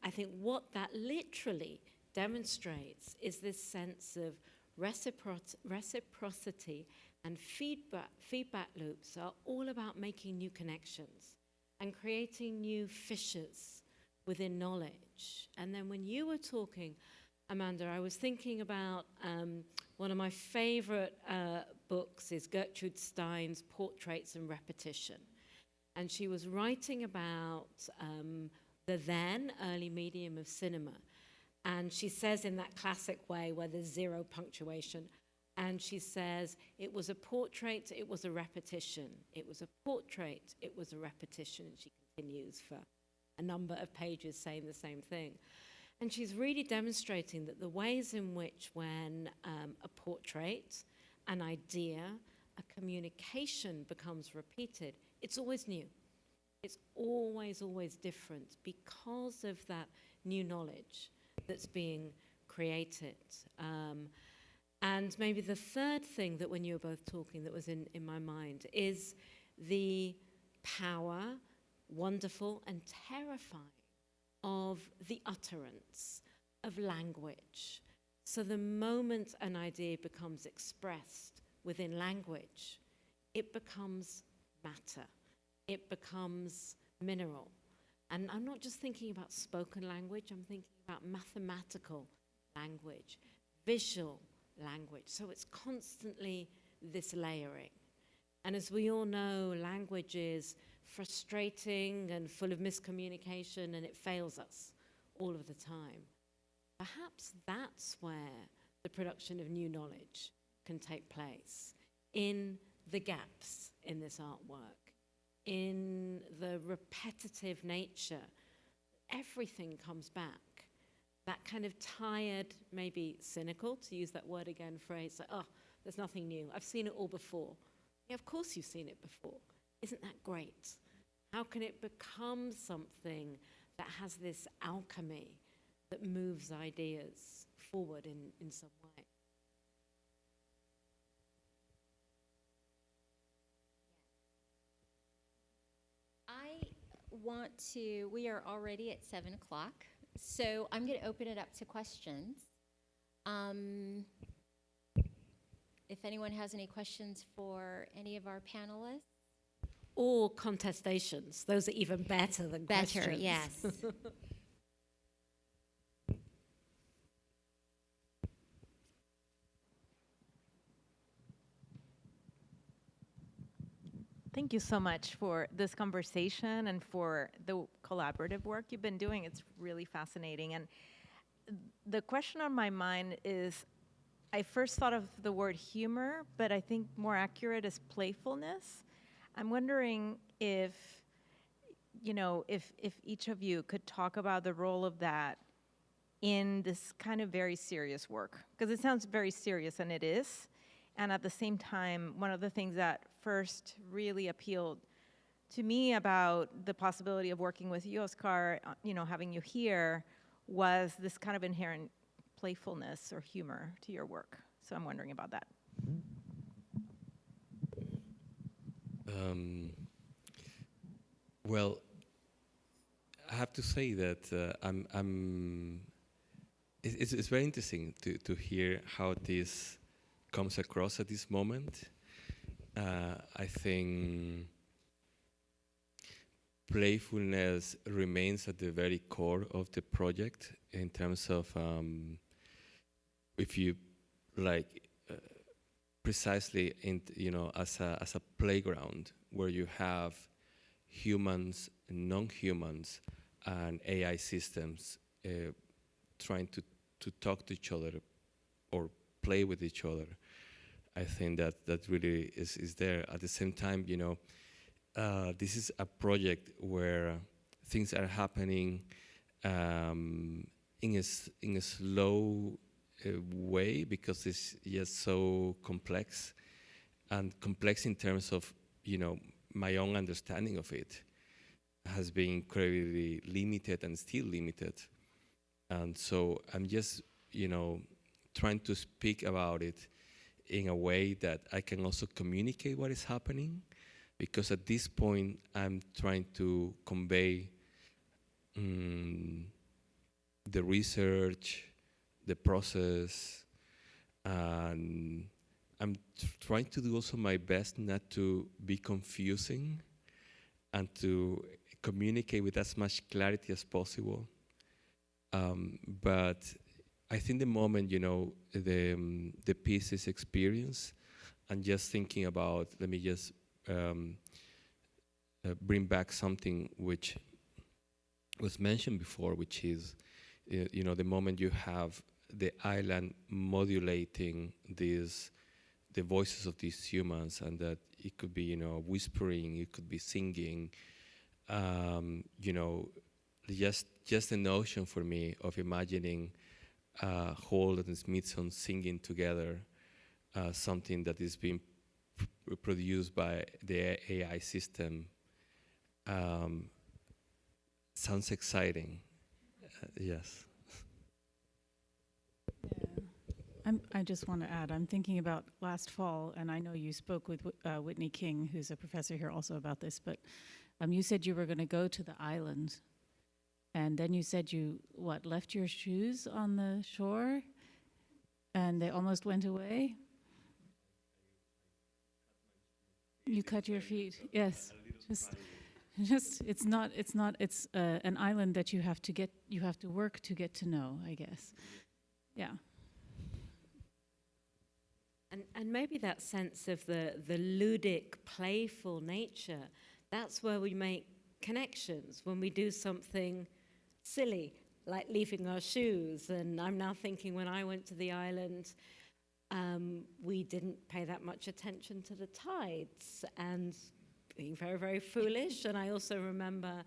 I think what that literally demonstrates is this sense of reciprocity, and feedback loops are all about making new connections and creating new fissures within knowledge. And then when you were talking, Amanda, I was thinking about one of my favorite books is Gertrude Stein's Portraits and Repetition. And she was writing about the then early medium of cinema. And she says in that classic way where there's zero punctuation, and she says, it was a portrait, it was a repetition. It was a portrait, it was a repetition. And she continues for a number of pages saying the same thing. And she's really demonstrating that the ways in which when a portrait, an idea, a communication becomes repeated, it's always new. It's always, always different because of that new knowledge that's being created. And maybe the third thing that when you were both talking that was in my mind is the power, wonderful and terrifying, of the utterance of language. So the moment an idea becomes expressed within language, it becomes matter. It becomes mineral. And I'm not just thinking about spoken language, I'm thinking about mathematical language, visual language. So it's constantly this layering. And as we all know, language is frustrating and full of miscommunication, and it fails us all of the time. Perhaps that's where the production of new knowledge can take place, in the gaps in this artwork, in the repetitive nature. Everything comes back. That kind of tired, maybe cynical, to use that word again, phrase, like, oh, there's nothing new. I've seen it all before. Yeah, of course you've seen it before. Isn't that great? How can it become something that has this alchemy that moves ideas forward in some way? We are already at 7 o'clock, so I'm going to open it up to questions. If anyone has any questions for any of our panelists. Or contestations. Those are even better than questions. Better, yes. Thank you so much for this conversation and for the collaborative work you've been doing. It's really fascinating. And the question on my mind is, I first thought of the word humor, but I think more accurate is playfulness. I'm wondering if, you know, if each of you could talk about the role of that in this kind of very serious work, because it sounds very serious, and it is. And at the same time, one of the things that first really appealed to me about the possibility of working with you, Oscar, having you here, was this kind of inherent playfulness or humor to your work. So I'm wondering about that. Well, I have to say that it's very interesting to hear how this comes across at this moment. I think playfulness remains at the very core of the project in terms of if you like precisely as a playground where you have humans, non-humans, and AI systems trying to talk to each other or play with each other. I think that really is there. At the same time, this is a project where things are happening in a slow way because it's just so complex, and complex in terms of my own understanding of it has been incredibly limited and still limited. And so I'm just trying to speak about it in a way that I can also communicate what is happening, because at this point I'm trying to convey the research, the process, and I'm trying to do also my best not to be confusing and to communicate with as much clarity as possible. But I think the moment, the piece is experienced, and just thinking about, let me just bring back something which was mentioned before, which is, the moment you have the island modulating the voices of these humans, and that it could be, whispering, it could be singing, just the notion for me of imagining Holt and Smithson singing together something that is being produced by the AI system sounds exciting. Yes. Yeah. I just want to add, I'm thinking about last fall, and I know you spoke with Whitney King, who's a professor here also about this, but you said you were going to go to the island, and then you said you, left your shoes on the shore, and they almost went away? You cut your feet, yes. It's an island that you have to work to get to know, I guess. Yeah. And maybe that sense of the ludic, playful nature, that's where we make connections, when we do something silly, like leaving our shoes. And I'm now thinking, when I went to the island, we didn't pay that much attention to the tides, and being very, very foolish. And I also remember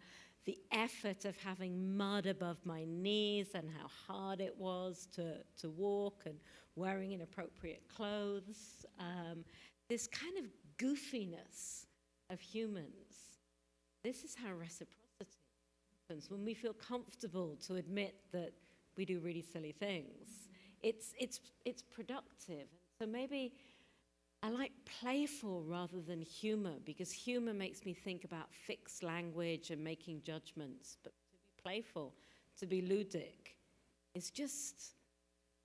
the effort of having mud above my knees and how hard it was to walk, and wearing inappropriate clothes. This kind of goofiness of humans. This is how reciprocity happens, when we feel comfortable to admit that we do really silly things. It's productive. So maybe I like playful rather than humor, because humor makes me think about fixed language and making judgments. But to be playful, to be ludic, is just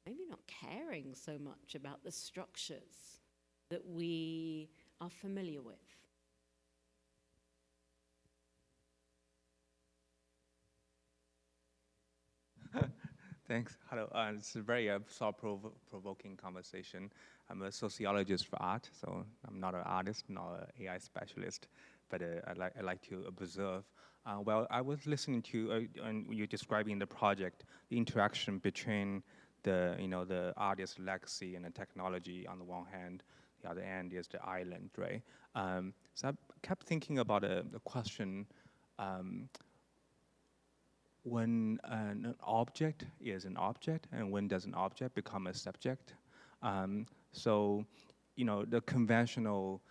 maybe not caring so much about the structures that we are familiar with. Thanks. Hello. It's a very thought-provoking conversation. I'm a sociologist for art, so I'm not an artist, not an AI specialist, but I like to observe. Well, I was listening to and you're describing the project, the interaction between the artist's legacy and the technology on the one hand. The other end is the island, right? So I kept thinking about the question. When an object is an object, and when does an object become a subject? So, the conventional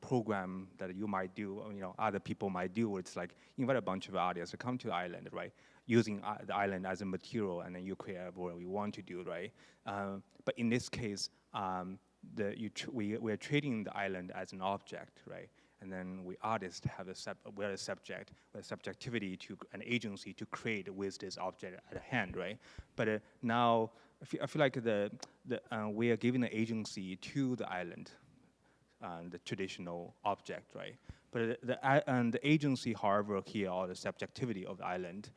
program that you might do, or, other people might do. It's like invite a bunch of artists to come to the island, right? Using the island as a material, and then you create whatever you want to do, right? But in this case, we're treating the island as an object, right? And then we artists have we're a subject, we're subjectivity to an agency to create with this object at hand, right? But now I feel like we are giving the agency to the island, the traditional object, right? But the agency, however, here, or the subjectivity of the island,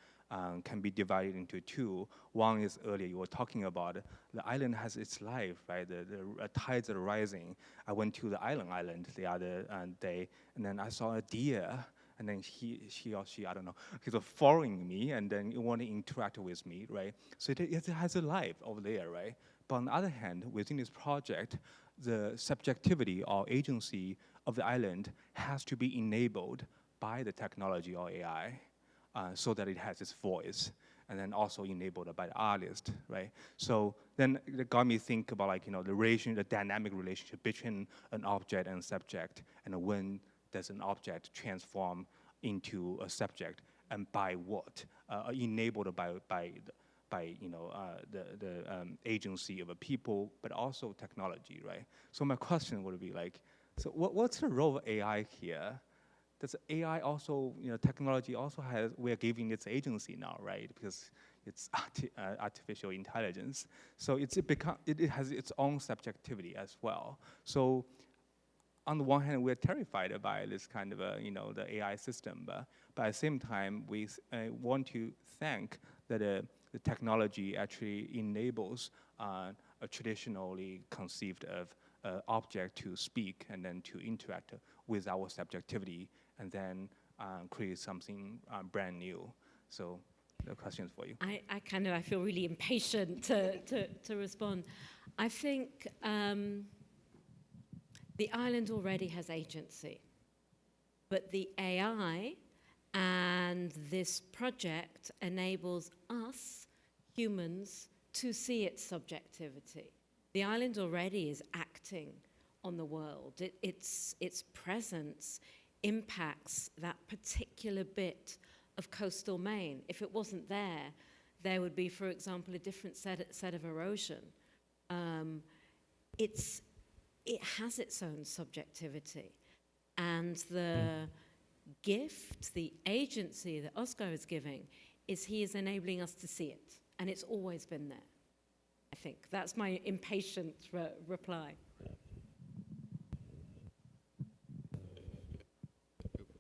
can be divided into two. One is earlier you were talking about, the island has its life, right? The tides are rising. I went to the island the other day, and then I saw a deer, and then she or she, I don't know, he was following me, and then you want to interact with me, right? So it has a life over there, right? But on the other hand, within this project, the subjectivity or agency of the island has to be enabled by the technology or AI, so that it has its voice, and then also enabled by the artist, right? So then it got me think about, like, the dynamic relationship between an object and subject, and when does an object transform into a subject, and by what? Enabled by the agency of a people, but also technology, right? So my question would be like, so what's the role of AI here? Does AI also, technology also we're giving its agency now, right? Because it's artificial intelligence. So it has its own subjectivity as well. So on the one hand, we're terrified by this kind of, the AI system, but at the same time, we want to thank that the technology actually enables a traditionally conceived of object to speak and then to interact with our subjectivity, and then create something brand new. So the questions for you. I feel really impatient to respond. I think the island already has agency, but the AI and this project enables us, humans, to see its subjectivity. The island already is acting on the world. Its presence impacts that particular bit of coastal Maine. If it wasn't there, there would be, for example, a different set of erosion. It has its own subjectivity. And the gift, the agency that Oscar is giving, is he is enabling us to see it. And it's always been there, I think. That's my impatient reply.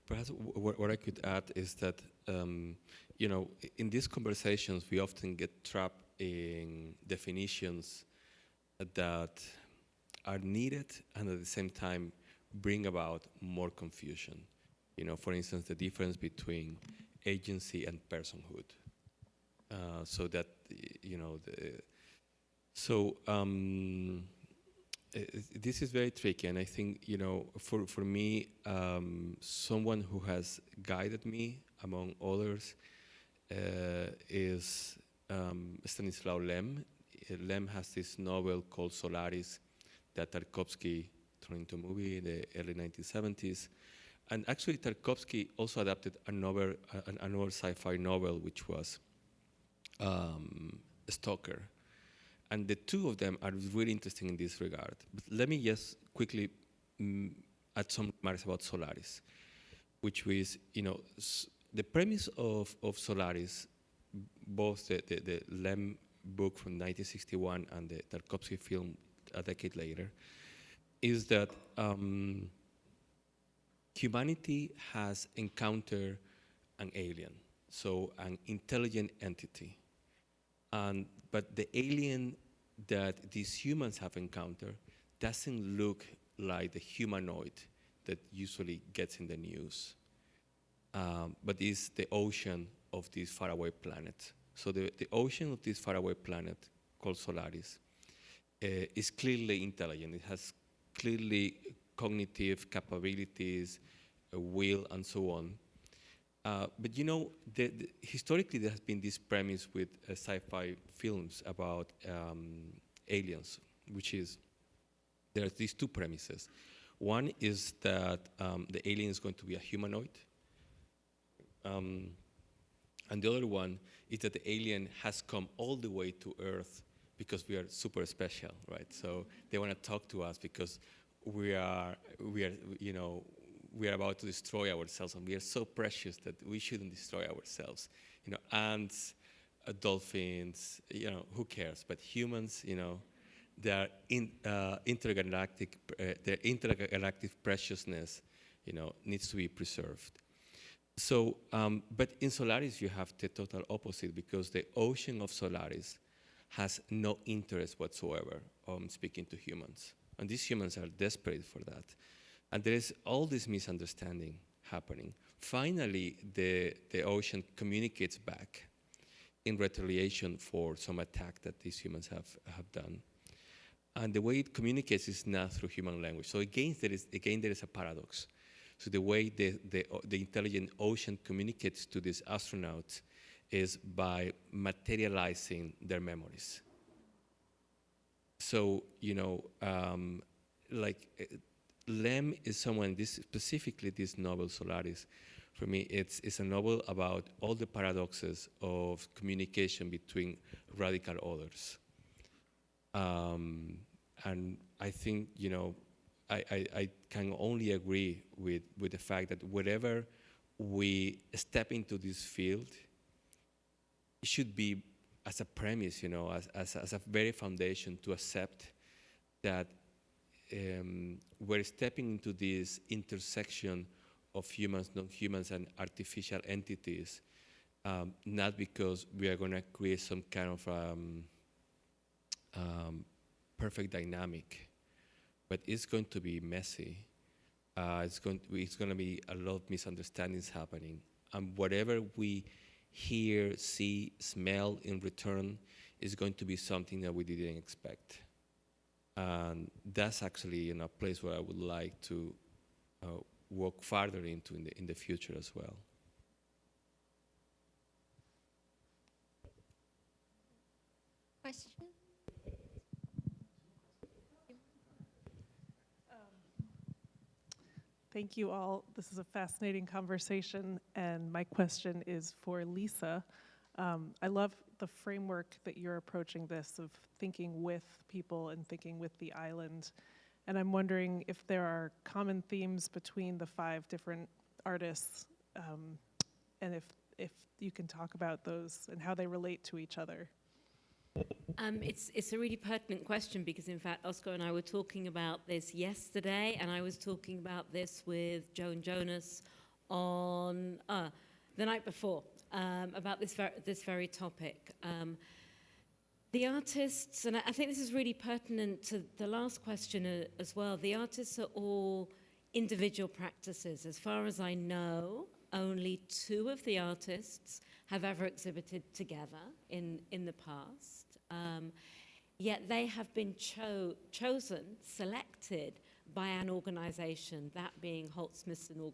Perhaps what I could add is that, in these conversations, we often get trapped in definitions that are needed and at the same time bring about more confusion. For instance, the difference between agency and personhood. So that, this is very tricky, and I think, for me, someone who has guided me, among others, is Stanislaw Lem. Lem has this novel called Solaris that Tarkovsky turned into a movie in the early 1970s. And actually, Tarkovsky also adapted another sci-fi novel, which was Stalker. And the two of them are really interesting in this regard. But let me just quickly add some remarks about Solaris, which is, the premise of Solaris, both the Lem book from 1961 and the Tarkovsky film a decade later, is that humanity has encountered an alien, so an intelligent entity. But the alien that these humans have encountered doesn't look like the humanoid that usually gets in the news, but is the ocean of this faraway planet. So the ocean of this faraway planet, called Solaris, is clearly intelligent. It has clearly cognitive capabilities, a will, and so on. But historically there has been this premise with sci-fi films about aliens, which is, there's these two premises. One is that the alien is going to be a humanoid. And the other one is that the alien has come all the way to Earth because we are super special, right? So they want to talk to us because we are about to destroy ourselves, and we are so precious that we shouldn't destroy ourselves. Ants, dolphins, who cares? But humans, their intergalactic preciousness, needs to be preserved. So, but in Solaris, you have the total opposite, because the ocean of Solaris has no interest whatsoever on speaking to humans. And these humans are desperate for that. And there is all this misunderstanding happening. Finally, the ocean communicates back in retaliation for some attack that these humans have done. And the way it communicates is not through human language. So again, there is a paradox. So the way the intelligent ocean communicates to these astronauts is by materializing their memories. So, Lem is someone, specifically this novel Solaris, for me, it's a novel about all the paradoxes of communication between radical others. And I think, I can only agree with the fact that wherever we step into this field, it should be as a premise, as a very foundation to accept that we're stepping into this intersection of humans, non-humans, and artificial entities, not because we are going to create some kind of perfect dynamic, but it's going to be messy. It's going to be a lot of misunderstandings happening, and whatever we hear, see, smell in return is going to be something that we didn't expect. And that's actually a place where I would like to walk farther into in the future as well. Question? Thank you all. This is a fascinating conversation, and my question is for Lisa. I love the framework that you're approaching this, of thinking with people and thinking with the island. And I'm wondering if there are common themes between the 5 different artists, and if you can talk about those and how they relate to each other. It's a really pertinent question, because in fact Oscar and I were talking about this yesterday, and I was talking about this with Joan Jonas on the night before, about this very topic. The artists, and I think this is really pertinent to the last question as well, the artists are all individual practices. As far as I know, only 2 of the artists have ever exhibited together in the past. Yet they have been chosen, selected by an organization, that being Holt Smithson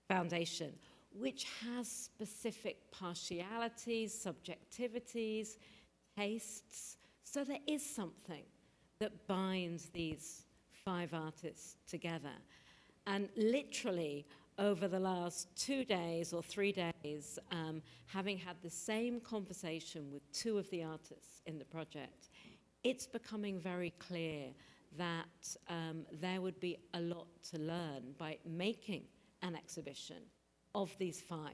Foundation, which has specific partialities, subjectivities, tastes. So there is something that binds these 5 artists together. And literally, over the last 2 days or 3 days, having had the same conversation with 2 of the artists in the project, it's becoming very clear that there would be a lot to learn by making an exhibition of these 5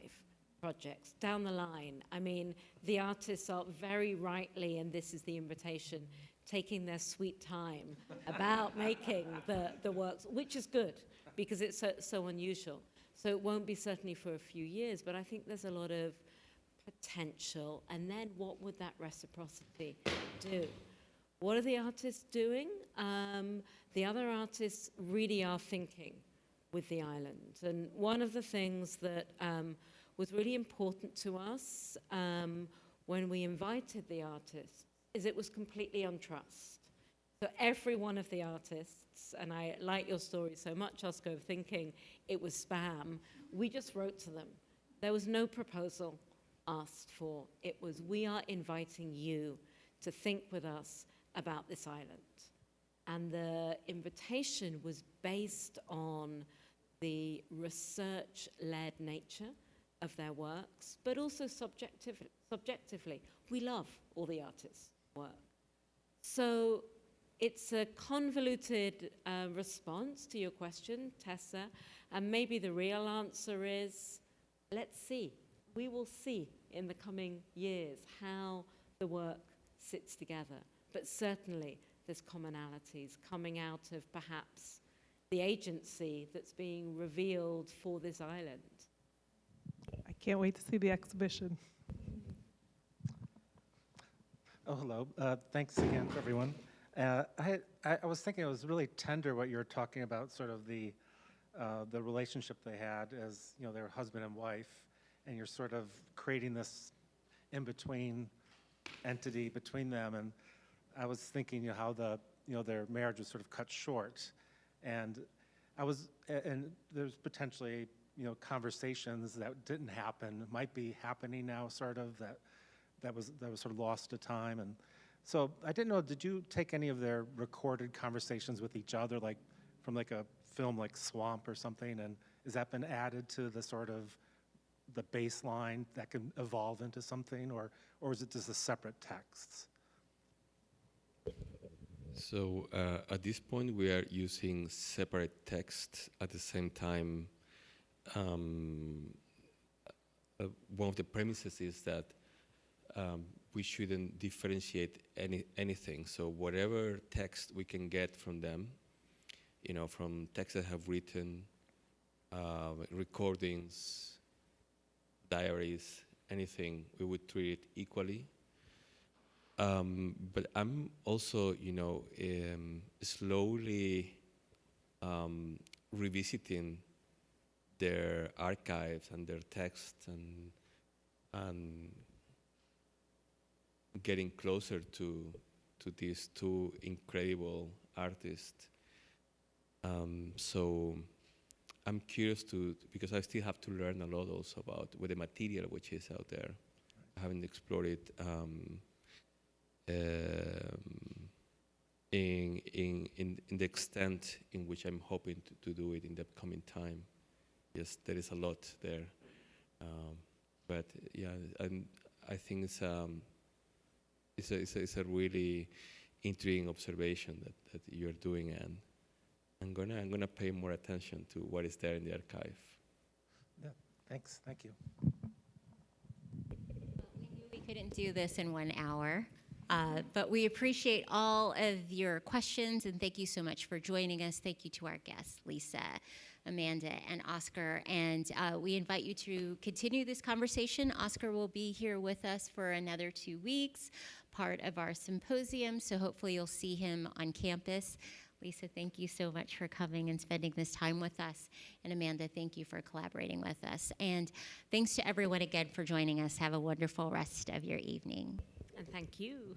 projects down the line. I mean, the artists are very rightly, and this is the invitation, taking their sweet time about making the works, which is good, because it's so unusual. So it won't be certainly for a few years, but I think there's a lot of potential. And then what would that reciprocity do? What are the artists doing? The other artists really are thinking with the island. And one of the things that was really important to us when we invited the artists is it was completely on trust. So every one of the artists, and I like your story so much, Oscar, of thinking it was spam, we just wrote to them. There was no proposal asked for. It was, we are inviting you to think with us about this island. And the invitation was based on the research-led nature of their works, but also subjectively. We love all the artists' work. So it's a convoluted response to your question, Tessa, and maybe the real answer is, let's see. We will see in the coming years how the work sits together. But certainly there's commonalities coming out of perhaps the agency that's being revealed for this island. I can't wait to see the exhibition. Oh, hello. Thanks again for everyone. I was thinking it was really tender what you were talking about, sort of the relationship they had as, you know, they were husband and wife, and you're sort of creating this in-between entity between them. And I was thinking, you know, how their marriage was sort of cut short, and there's potentially, you know, conversations that didn't happen, might be happening now, sort of, that was sort of lost to time. And so I didn't know, did you take any of their recorded conversations with each other, like from like a film like Swamp or something, and has that been added to the sort of the baseline that can evolve into something, or is it just a separate text? So at this point, we are using separate texts. At the same time, one of the premises is that we shouldn't differentiate anything. So whatever text we can get from them, you know, from texts that have written, recordings, diaries, anything, we would treat it equally. But I'm also, you know, slowly revisiting their archives and their texts and getting closer to these two incredible artists. So I'm curious because I still have to learn a lot also about with the material which is out there. I haven't explored it in the extent in which I'm hoping to do it in the upcoming time. Yes, there is a lot there, but yeah, I think it's a really intriguing observation that you're doing, and I'm gonna pay more attention to what is there in the archive. Yeah, thanks, thank you. We knew we couldn't do this in 1 hour. But we appreciate all of your questions, and thank you so much for joining us. Thank you to our guests, Lisa, Amanda, and Oscar. And we invite you to continue this conversation. Oscar will be here with us for another 2 weeks, part of our symposium, so hopefully you'll see him on campus. Lisa, thank you so much for coming and spending this time with us. And Amanda, thank you for collaborating with us. And thanks to everyone again for joining us. Have a wonderful rest of your evening. And thank you.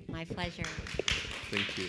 My pleasure. Thank you.